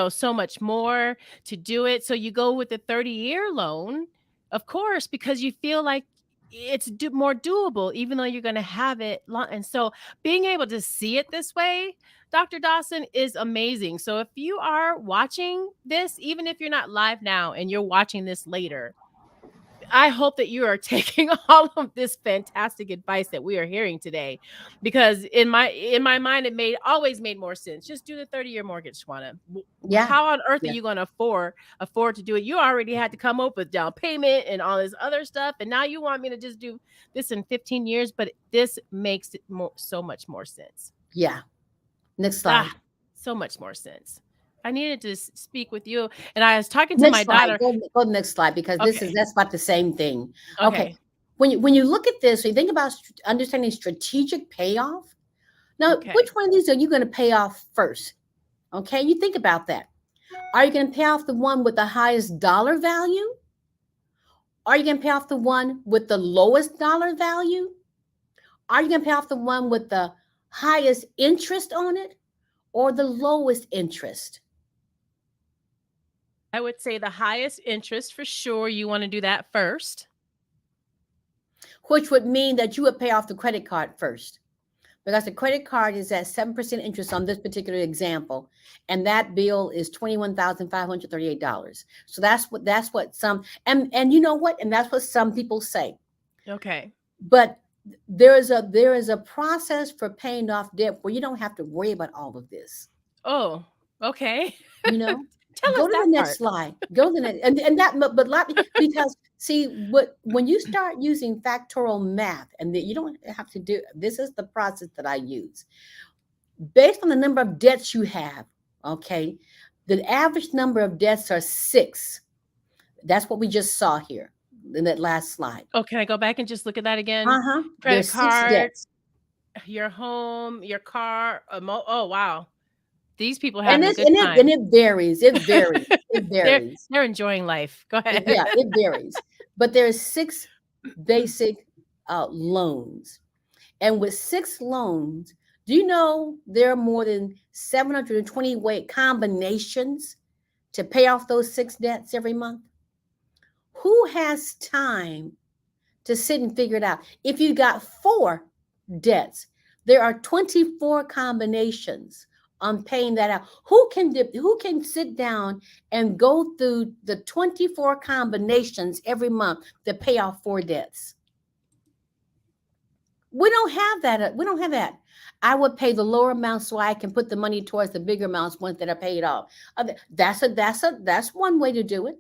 so much more to do it. So you go with the 30-year loan, of course, because you feel like it's more doable, even though you're going to have it long. And so being able to see it this way, Dr. Dawson, is amazing. So if you are watching this, even if you're not live now and you're watching this later, I hope that you are taking all of this fantastic advice that we are hearing today, because in my mind it always made more sense. Just do the 30-year mortgage, Shwana. Yeah. How on earth are Yeah. you going to afford to do it? You already had to come up with down payment and all this other stuff, and now you want me to just do this in 15 years? But this makes it so much more sense. Yeah. Next slide. So much more sense. I needed to speak with you, and I was talking to my Next slide. daughter. Go to the next slide because Okay. that's about the same thing. Okay. Okay. When you look at this, when you think about understanding strategic payoff, now Okay. which one of these are you going to pay off first? Okay, you think about that. Are you going to pay off the one with the highest dollar value? Are you going to pay off the one with the lowest dollar value? Are you going to pay off the one with the highest interest on it or the lowest interest? I would say the highest interest for sure. You want to do that first. Which would mean that you would pay off the credit card first, because the credit card is at 7% interest on this particular example, and that bill is $21,538. So that's what some, and you know what, and that's what some people say. Okay. But there is a process for paying off debt where you don't have to worry about all of this. Oh, okay. You know, Tell go us to that the next part. slide. Go to the next, and that, but because see when you start using factorial math, and that you don't have to do this is the process that I use based on the number of debts you have. Okay, the average number of debts are 6. That's what we just saw here in that last slide. Oh, can I go back and just look at that again? Credit There's 6 card, debts, your home, your car. Oh, wow. These people and having a it's good and time. it varies. It varies. It varies. They're enjoying life. Go ahead. Yeah, it varies. But there's 6 basic loans. And with 6 loans, do you know there are more than 720 combinations to pay off those 6 debts every month? Who has time to sit and figure it out? If you got 4 debts, there are 24 combinations on paying that out. Who can sit down and go through the 24 combinations every month to pay off 4 debts? We don't have that. We don't have that. I would pay the lower amount so I can put the money towards the bigger amounts once that are paid off. That's one way to do it.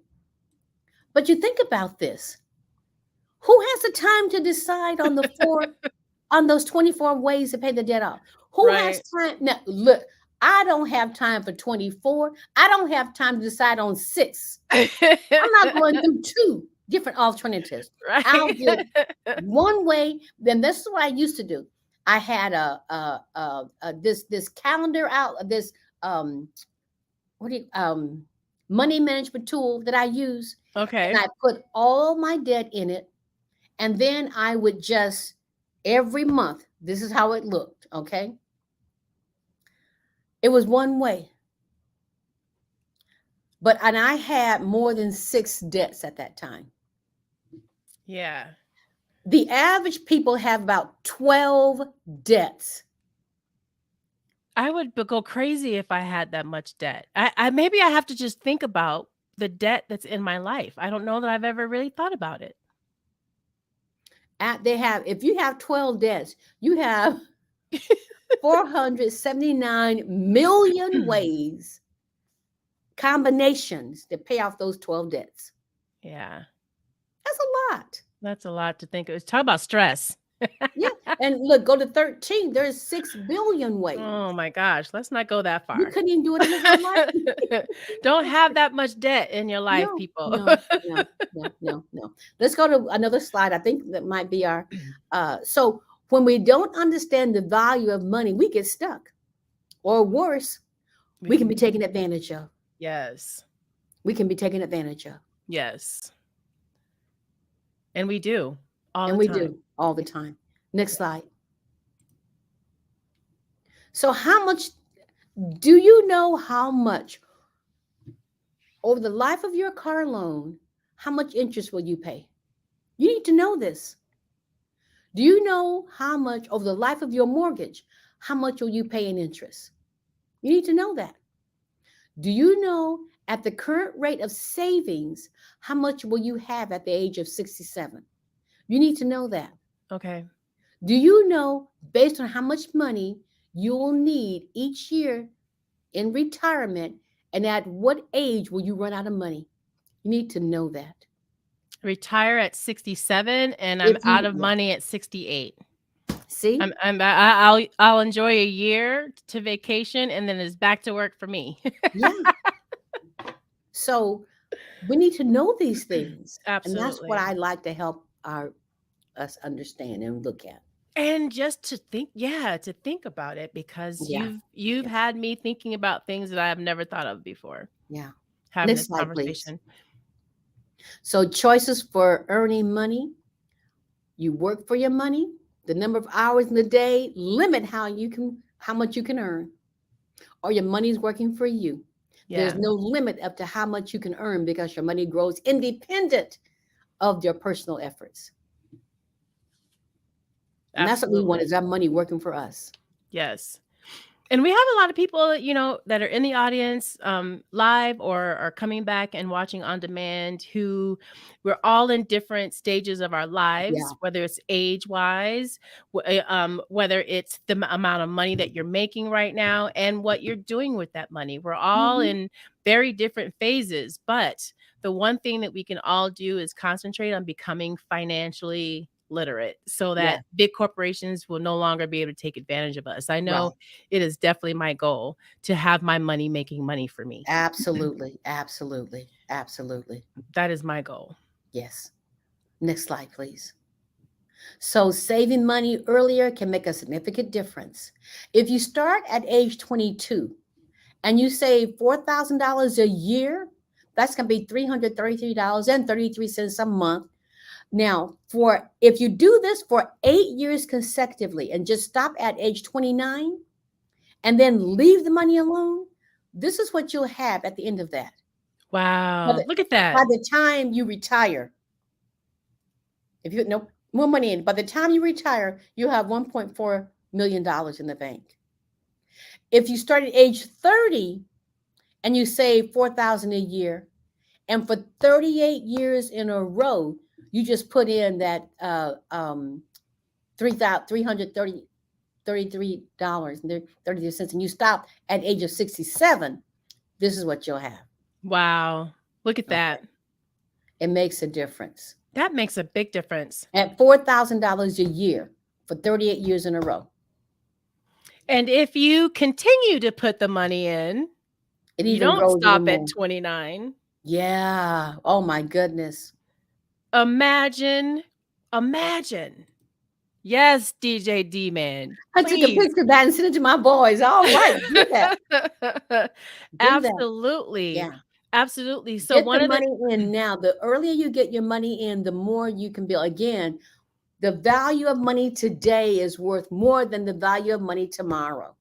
But you think about this. Who has the time to decide on on those 24 ways to pay the debt off? Who has time? Now, look, I don't have time for 24. I don't have time to decide on 6. I'm not going through 2 different alternatives. I'll get one way. Then this is what I used to do. I had this calendar out, this money management tool that I use. Okay. And I put all my debt in it, and then I would just every month. This is how it looked. Okay. It was one way. And I had more than 6 debts at that time. Yeah. The average people have about 12 debts. I would go crazy if I had that much debt. I maybe I have to just think about the debt that's in my life. I don't know that I've ever really thought about it. If you have 12 debts, you have 479 million ways, combinations to pay off those 12 debts. Yeah. That's a lot. That's a lot to think of. Talk about stress. Yeah. And look, go to 13. There's 6 billion ways. Oh my gosh. Let's not go that far. You couldn't even do it in a whole life. Don't have that much debt in your life, No, people. no. Let's go to another slide. I think that might be our so when we don't understand the value of money, we get stuck. Or worse, we can be taken advantage of. Yes. We can be taken advantage of. Yes. And we do all And the we time. do all the time. Next slide. So do you know how much over the life of your car loan, how much interest will you pay? You need to know this. Do you know how much over the life of your mortgage, how much will you pay in interest? You need to know that. Do you know at the current rate of savings, how much will you have at the age of 67? You need to know that. Okay. Do you know, based on how much money you will need each year in retirement, and at what age will you run out of money? You need to know that. Retire at 67 and I'm out of money at 68. See? I'll enjoy a year to vacation and then it's back to work for me. Yeah. So we need to know these things. Absolutely. And that's what I like to help us understand and look at. And just to think about it, because you've had me thinking about things that I have never thought of before. Yeah. Having Next this slide, conversation. please. So choices for earning money. You work for your money. The number of hours in the day limit how much you can earn. Or your money is working for you. Yeah. There's no limit up to how much you can earn because your money grows independent of your personal efforts. And that's what we want, is our money working for us. Yes. And we have a lot of people, that are in the audience live or are coming back and watching on demand who we're all in different stages of our lives, whether it's age-wise, whether it's the amount of money that you're making right now and what you're doing with that money. We're all in very different phases, but the one thing that we can all do is concentrate on becoming financially literate so that big corporations will no longer be able to take advantage of us. I know it is definitely my goal to have my money making money for me. Absolutely. That is my goal. Yes. Next slide, please. So saving money earlier can make a significant difference. If you start at age 22 and you save $4,000 a year, that's going to be $333.33 a month. Now, if you do this for 8 years consecutively and just stop at age 29 and then leave the money alone, this is what you'll have at the end of that. Wow. Look at that. By the time you retire, if you no more money in, by the time you retire, you have $1.4 million in the bank. If you start at age 30 and you save $4,000 a year, and for 38 years in a row, you just put in that $333.33, and you stop at age of 67, this is what you'll have. Wow. Look at that. It makes a difference. That makes a big difference. At $4,000 a year for 38 years in a row. And if you continue to put the money in, you don't stop at 29. Yeah. Oh my goodness. Imagine. Yes, DJ D-Man. I took a picture of that and sent it to my boys. All right. Do that. Absolutely. Yeah. Absolutely. So get the money in now. The earlier you get your money in, the more you can build. Again, The value of money today is worth more than the value of money tomorrow.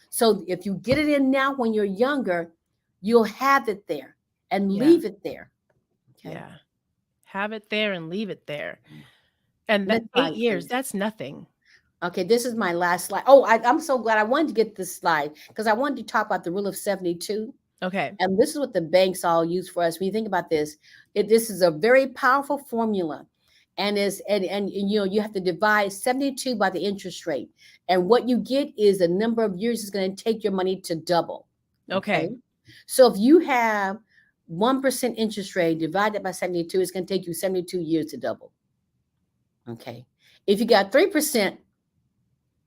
So if you get it in now when you're younger, you'll have it there and leave it there. Okay. Yeah. Have it there and leave it there. And that Next slide, 8 years, please. that's nothing. Okay, this is my last slide. Oh, I'm so glad I wanted to get this slide because I wanted to talk about the rule of 72. Okay. And this is what the banks all use for us. When you think about this, this is a very powerful formula. And you know, you have to divide 72 by the interest rate. And what you get is the number of years it's going to take your money to double. Okay. So if you have 1% interest rate divided by 72, it's going to take you 72 years to double. Okay. If you got 3%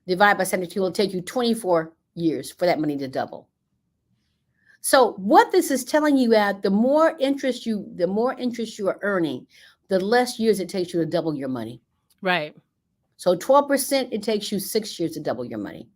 divided by 72, it'll take you 24 years for that money to double. So what this is telling you at the more interest you are earning, the less years it takes you to double your money. Right. So 12%, it takes you 6 years to double your money.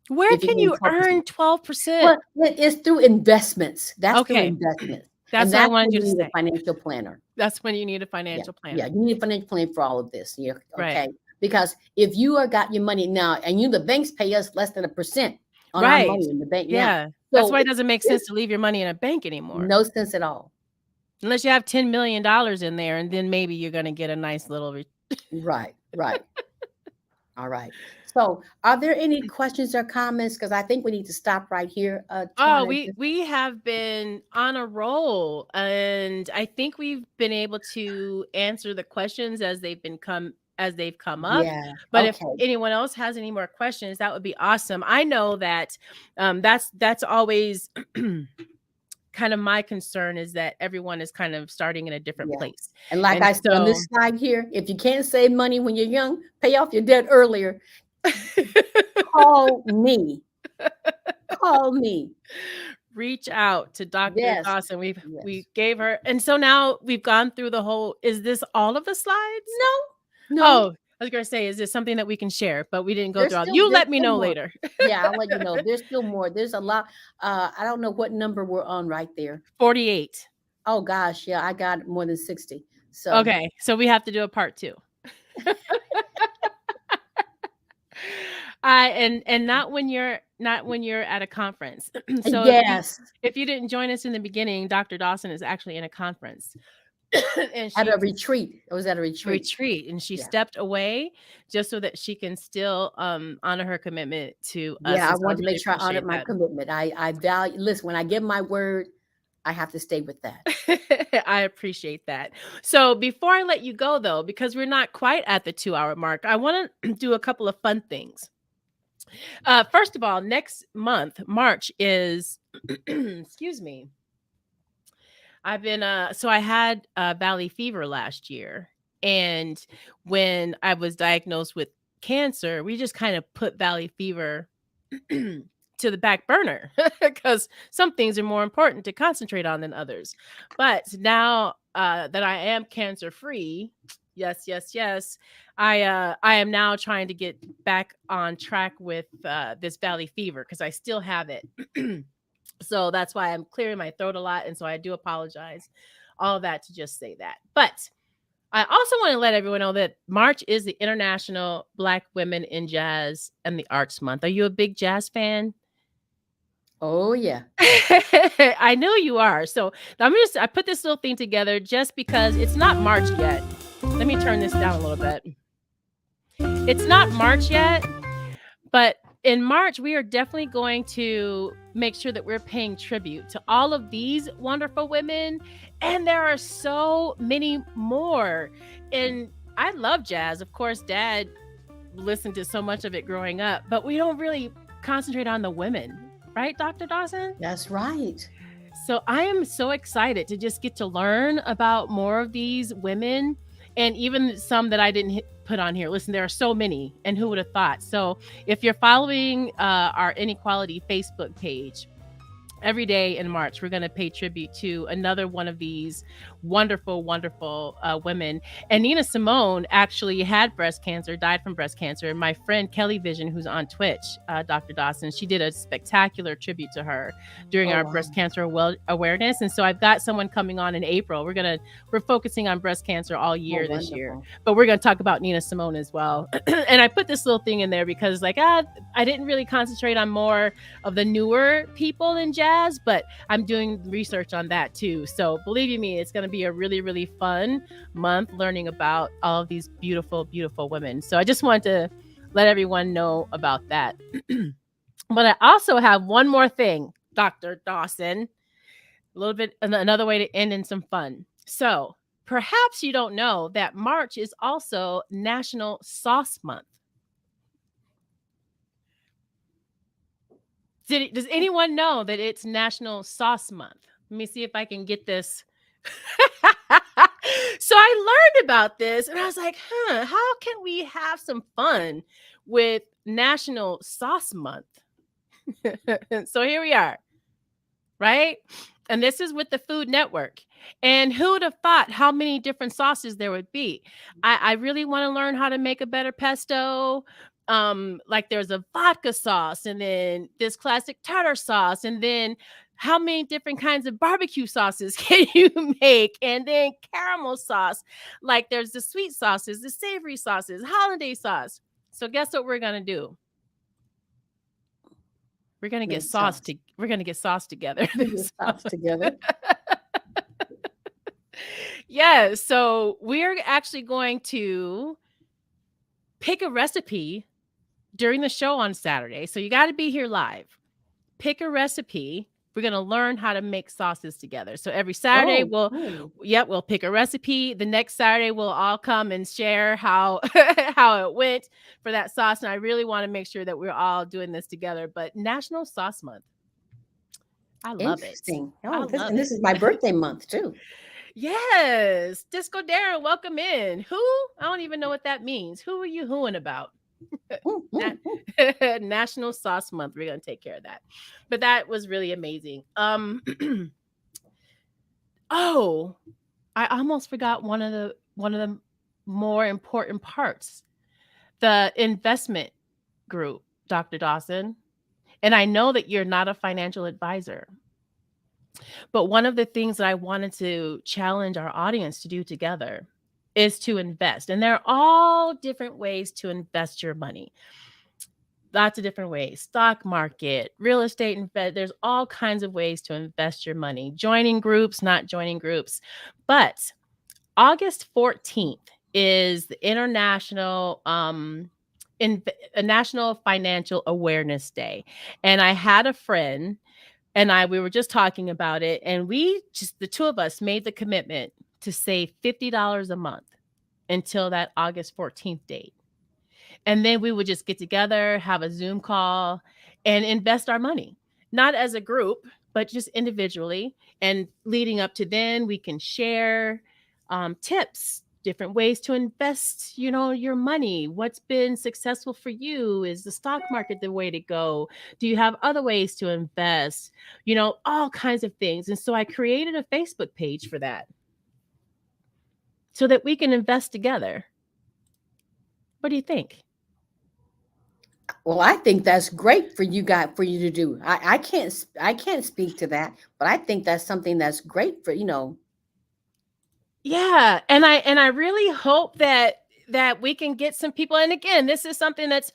Where If you can gain you 12%. earn 12%? Well, it's through investments. That's through Okay. investments. That's what I wanted when you to need say. a financial planner. That's when you need a financial planner. Yeah, you need a financial plan for all of this. Yeah, okay. Right. Because if you are got your money now, and the banks pay us less than 1% on Right. our money in the bank now. Yeah. That's So why it doesn't make sense to leave your money in a bank anymore. no sense at all. Unless you have $10 million in there, and then maybe you're going to get a nice little. Right. All right. So are there any questions or comments? Because I think we need to stop right here. Oh, Twana. we have been on a roll, and I think we've been able to answer the questions as they've come up. Yeah. But if Okay. anyone else has any more questions, that would be awesome. I know that that's always kind of my concern, is that everyone is kind of starting in a different place. And like And I said on this slide here, if you can't save money when you're young, pay off your debt earlier. Call me. Call me. Reach out to Dr. Yes. Dawson. We gave her, and so now we've gone through the whole. Is this all of the slides? No. Oh, I was gonna say, is this something that we can share? But we didn't go There's through all. still- You there's let me still know more. later. Yeah, I'll let you know. There's still more. There's a lot. I don't know what number we're on right there. 48. Oh gosh, yeah, I got more than 60. So Okay, so we have to do a part 2. And not when you're at a conference. So yes, if you didn't join us in the beginning, Dr. Dawson is actually in a conference. And at a retreat. It was at a retreat. And she Yeah. stepped away just so that she can still honor her commitment to us. Yeah, I And so want to really make sure I honored appreciate my that. commitment. I value. Listen, when I give my word, I have to stay with that. I appreciate that. So before I let you go, though, because we're not quite at the 2-hour mark, I want to do a couple of fun things. First of all, next month, March, is excuse me. I've been so I had valley fever last year, and when I was diagnosed with cancer, we just kind of put valley fever to the back burner because some things are more important to concentrate on than others. But now that I am cancer free, yes, I am now trying to get back on track with this valley fever because I still have it. So that's why I'm clearing my throat a lot. And so I do apologize. All of that to just say that. But I also want to let everyone know that March is the International Black Women in Jazz and the Arts Month. Are you a big jazz fan? Oh yeah. I know you are. So I put this little thing together just because it's not March yet. Let me turn this down a little bit. It's not March yet, but in March, we are definitely going to make sure that we're paying tribute to all of these wonderful women. And there are so many more. And I love jazz. Of course, Dad listened to so much of it growing up, but we don't really concentrate on the women. Right, Dr. Dawson? That's right. So I am so excited to just get to learn about more of these women, and even some that I didn't put on here. Listen, there are so many, and who would have thought? So if you're following our Inequality Facebook page, every day in March, we're going to pay tribute to another one of these wonderful, wonderful women. And Nina Simone actually had breast cancer, died from breast cancer. And my friend Kelly Vision, who's on Twitch, Dr. Dawson, she did a spectacular tribute to her during our breast cancer awareness. And so I've got someone coming on in April. We're focusing on breast cancer all year this year, but we're going to talk about Nina Simone as well. And I put this little thing in there because I didn't really concentrate on more of the newer people in jazz, but I'm doing research on that too. So believe you me, it's going to be a really, really fun month learning about all of these beautiful, beautiful women. So I just wanted to let everyone know about that. But I also have one more thing, Dr. Dawson, a little bit, another way to end in some fun. So perhaps you don't know that March is also National Sauce Month. Does anyone know that it's National Sauce Month? Let me see if I can get this. So I learned about this and I was like, how can we have some fun with National Sauce Month? So here we are, right? And this is with the Food Network. And who would have thought how many different sauces there would be? I really want to learn how to make a better pesto. Like there's a vodka sauce, and then this classic tartar sauce, and then how many different kinds of barbecue sauces can you make? And then caramel sauce, like there's the sweet sauces, the savory sauces, holiday sauce. So guess what we're gonna do? We're gonna get sauce. We're gonna get sauce together. Sauce together. Yeah. So we're actually going to pick a recipe during the show on Saturday. So you got to be here live. Pick a recipe. We're going to learn how to make sauces together. So every Saturday we'll pick a recipe. The next Saturday we'll all come and share how how it went for that sauce. And I really want to make sure that we're all doing this together. But National Sauce Month. I love it. And this is my birthday month too. Yes. Disco Darren, welcome in. Who? I don't even know what that means. Who are you hooing about? National Sauce Month. We're going to take care of that. But that was really amazing. Oh, I almost forgot one of the more important parts. The investment group, Dr. Dawson. And I know that you're not a financial advisor. But one of the things that I wanted to challenge our audience to do together is to invest. And there are all different ways to invest your money. Lots of different ways. Stock market, real estate, there's all kinds of ways to invest your money. Joining groups, not joining groups. But August 14th is the International National Financial Awareness Day. And I had a friend and we were just talking about it, and the two of us made the commitment to save $50 a month until that August 14th date. And then we would just get together, have a Zoom call, and invest our money, not as a group, but just individually. And leading up to then, we can share tips, different ways to invest, your money. What's been successful for you? Is the stock market the way to go? Do you have other ways to invest? All kinds of things. And so I created a Facebook page for that so that we can invest together. What do you think? Well, I think that's great for you to do. I can't speak to that, but I think that's something that's great for. Yeah, and I really hope that we can get some people. And again, this is something that's,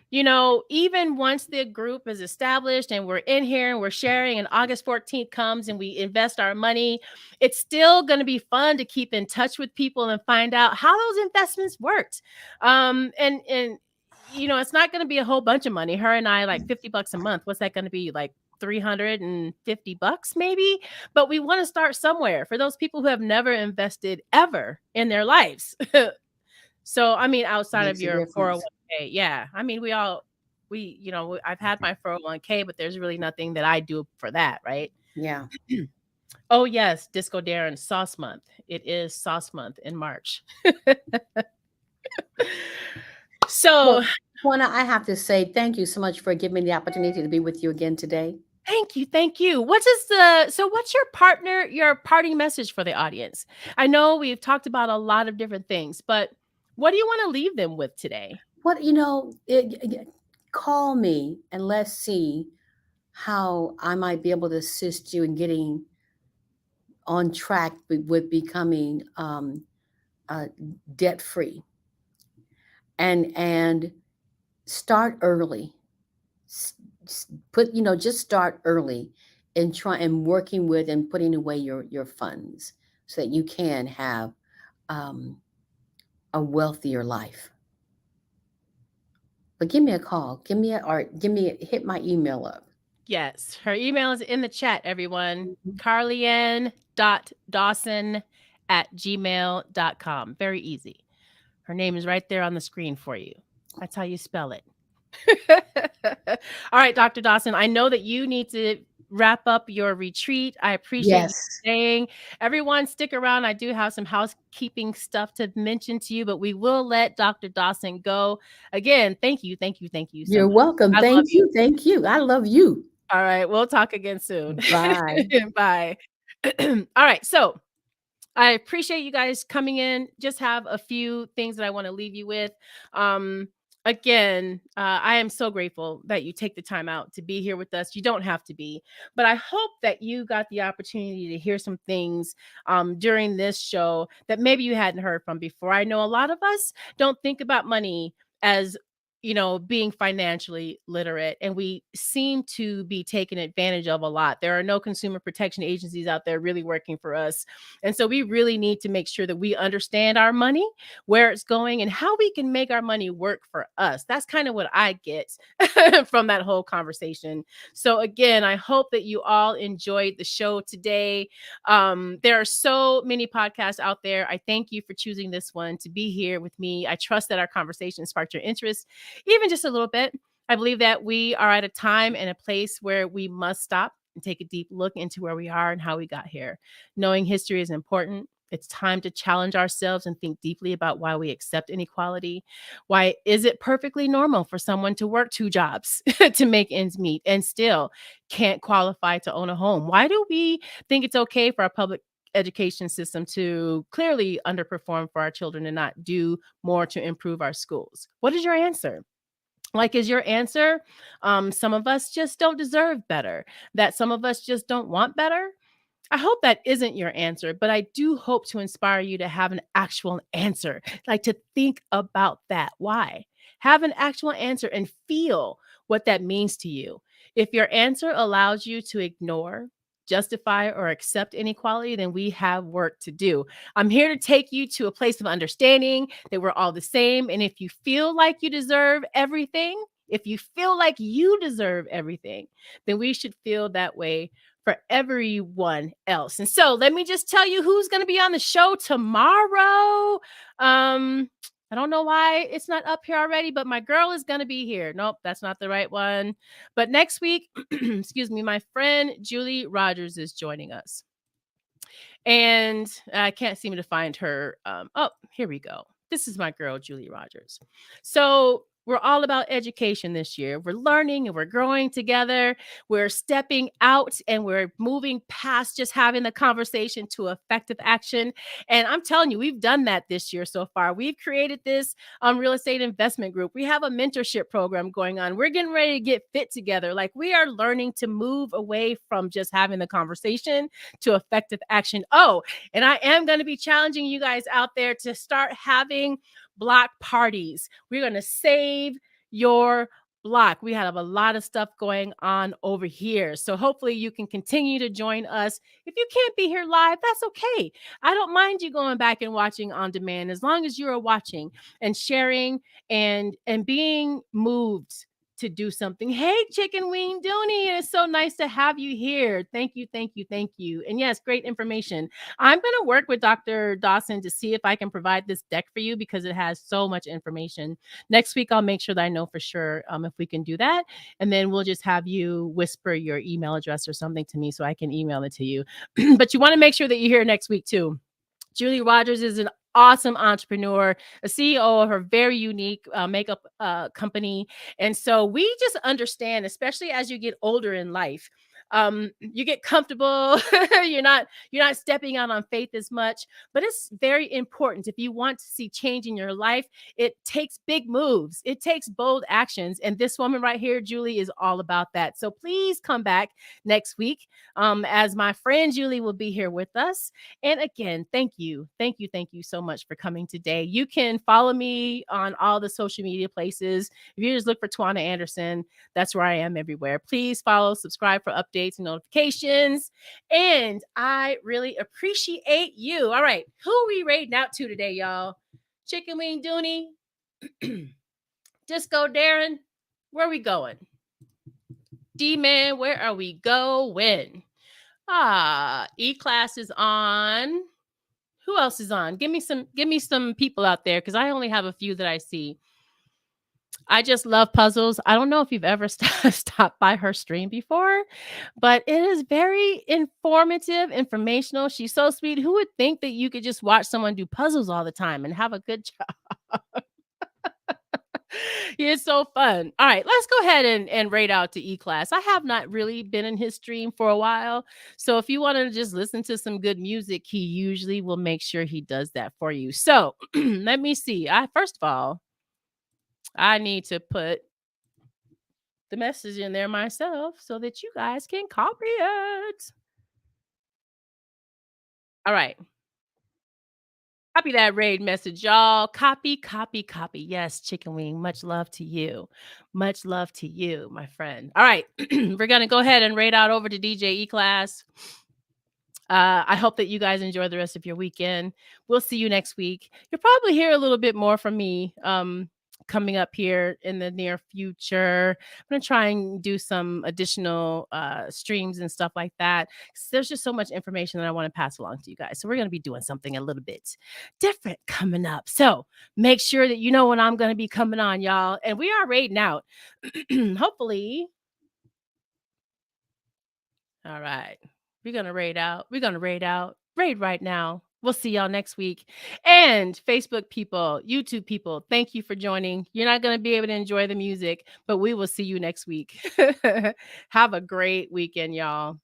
even once the group is established and we're in here and we're sharing, and August 14th comes and we invest our money, it's still going to be fun to keep in touch with people and find out how those investments worked. And it's not going to be a whole bunch of money. Her and I, like $50 a month. What's that going to be, like $350 maybe? But we want to start somewhere for those people who have never invested ever in their lives. So, I mean, outside of your 401k, yeah. I mean, I've had my 401k, but there's really nothing that I do for that, right? Yeah. Oh, yes. Disco Darren, Sauce Month. It is Sauce Month in March. So, Juana, I have to say thank you so much for giving me the opportunity to be with you again today. Thank you. Thank you. What's your parting message for the audience? I know we've talked about a lot of different things, but what do you want to leave them with today? What, call me and let's see how I might be able to assist you in getting on track with becoming debt free, and start early. Just start early and try and working with and putting away your funds so that you can have um, a wealthier life. But give me a call. Hit my email up. Yes, her email is in the chat, everyone. Mhm. Carlian.Dawson@gmail.com. Very easy. Her name is right there on the screen for you. That's how you spell it. All right, Dr. Dawson, I know that you need to wrap up your retreat. I appreciate you Yes. staying. Everyone, stick around. I do have some housekeeping stuff to mention to you, but we will let Dr. Dawson go. Again, thank you, thank you, thank you so You're much. welcome. I love Thank you. you. Thank you. I love you. All right, we'll talk again soon. Bye. Bye. All right, so I appreciate you guys coming in. Just have a few things that I want to leave you with. Um, Again, I am so grateful that you take the time out to be here with us. You don't have to be, but I hope that you got the opportunity to hear some things during this show that maybe you hadn't heard from before. I know a lot of us don't think about money as being financially literate, and we seem to be taken advantage of a lot. There are no consumer protection agencies out there really working for us. And so we really need to make sure that we understand our money, where it's going, and how we can make our money work for us. That's kind of what I get from that whole conversation. So again, I hope that you all enjoyed the show today. There are so many podcasts out there. I thank you for choosing this one to be here with me. I trust that our conversation sparked your interest, even just a little bit. I believe that we are at a time and a place where we must stop and take a deep look into where we are and how we got here. Knowing history is important. It's time to challenge ourselves and think deeply about why we accept inequality. Why is it perfectly normal for someone to work 2 jobs to make ends meet and still can't qualify to own a home? Why do we think it's okay for our public education system to clearly underperform for our children and not do more to improve our schools? What is your answer? Like, is your answer some of us just don't deserve better, that some of us just don't want better? I hope that isn't your answer, but I do hope to inspire you to have an actual answer, like to think about that. Why? Have an actual answer and feel what that means to you. If your answer allows you to ignore, justify, or accept inequality, then we have work to do. I'm here to take you to a place of understanding that we're all the same. And if you feel like you deserve everything, then we should feel that way for everyone else. And so let me just tell you who's going to be on the show tomorrow. I don't know why it's not up here already, but my girl is going to be here. Nope, that's not the right one. But next week, excuse me, my friend Julie Rogers is joining us. And I can't seem to find her. Oh, here we go. This is my girl, Julie Rogers. So we're all about education this year. We're learning and we're growing together. We're stepping out and we're moving past just having the conversation to effective action. And I'm telling you, we've done that this year so far. We've created this real estate investment group. We have a mentorship program going on. We're getting ready to get fit together. Like, we are learning to move away from just having the conversation to effective action. Oh, and I am going to be challenging you guys out there to start having block parties. We're going to save your block. We have a lot of stuff going on over here. So hopefully you can continue to join us. If you can't be here live, that's okay. I don't mind you going back and watching on demand, as long as you are watching and sharing and being moved to do something. Hey, Chicken Wing Dooney, it's so nice to have you here. Thank you, thank you, thank you. And yes, great information. I'm going to work with Dr. Dawson to see if I can provide this deck for you, because it has so much information. Next week, I'll make sure that I know for sure if we can do that. And then we'll just have you whisper your email address or something to me so I can email it to you. But you want to make sure that you're here next week too. Julie Rogers is an awesome entrepreneur, a CEO of her very unique makeup company. And so we just understand, especially as you get older in life, You get comfortable. you're not stepping out on faith as much, but it's very important. If you want to see change in your life, it takes big moves, it takes bold actions, and this woman right here, Julie, is all about that. So please come back next week, as my friend Julie will be here with us. And again, thank you so much for coming today. You can follow me on all the social media places. If you just look for Twana Anderson, that's where I am everywhere. Please follow, subscribe for updates and notifications. And I really appreciate you. All right, who are we raiding out to today, y'all? Chicken Wing Dooney, Disco Darren, where are we going? D-Man, where are we going? E-Class is on. Who else is on? Give me some people out there, because I only have a few that I see. I just love puzzles. I don't know if you've ever stopped by her stream before, but it is very informative, informational. She's so sweet. Who would think that you could just watch someone do puzzles all the time and have a good job? It's so fun. All right, let's go ahead and raid out to E-Class. I have not really been in his stream for a while. So if you want to just listen to some good music, he usually will make sure he does that for you. So let me see. First of all, I need to put the message in there myself so that you guys can copy it. All right. Copy that raid message, y'all. Copy. Yes, Chicken Wing. Much love to you. Much love to you, my friend. All right. We're going to go ahead and raid out over to DJ E-Class. I hope that you guys enjoy the rest of your weekend. We'll see you next week. You'll probably hear a little bit more from me coming up here in the near future. I'm going to try and do some additional streams and stuff like that. There's just so much information that I want to pass along to you guys. So we're going to be doing something a little bit different coming up. So make sure that you know when I'm going to be coming on, y'all. And we are raiding out. Hopefully. All right. We're going to raid out. Raid right now. We'll see y'all next week. And Facebook people, YouTube people, thank you for joining. You're not going to be able to enjoy the music, but we will see you next week. Have a great weekend, y'all.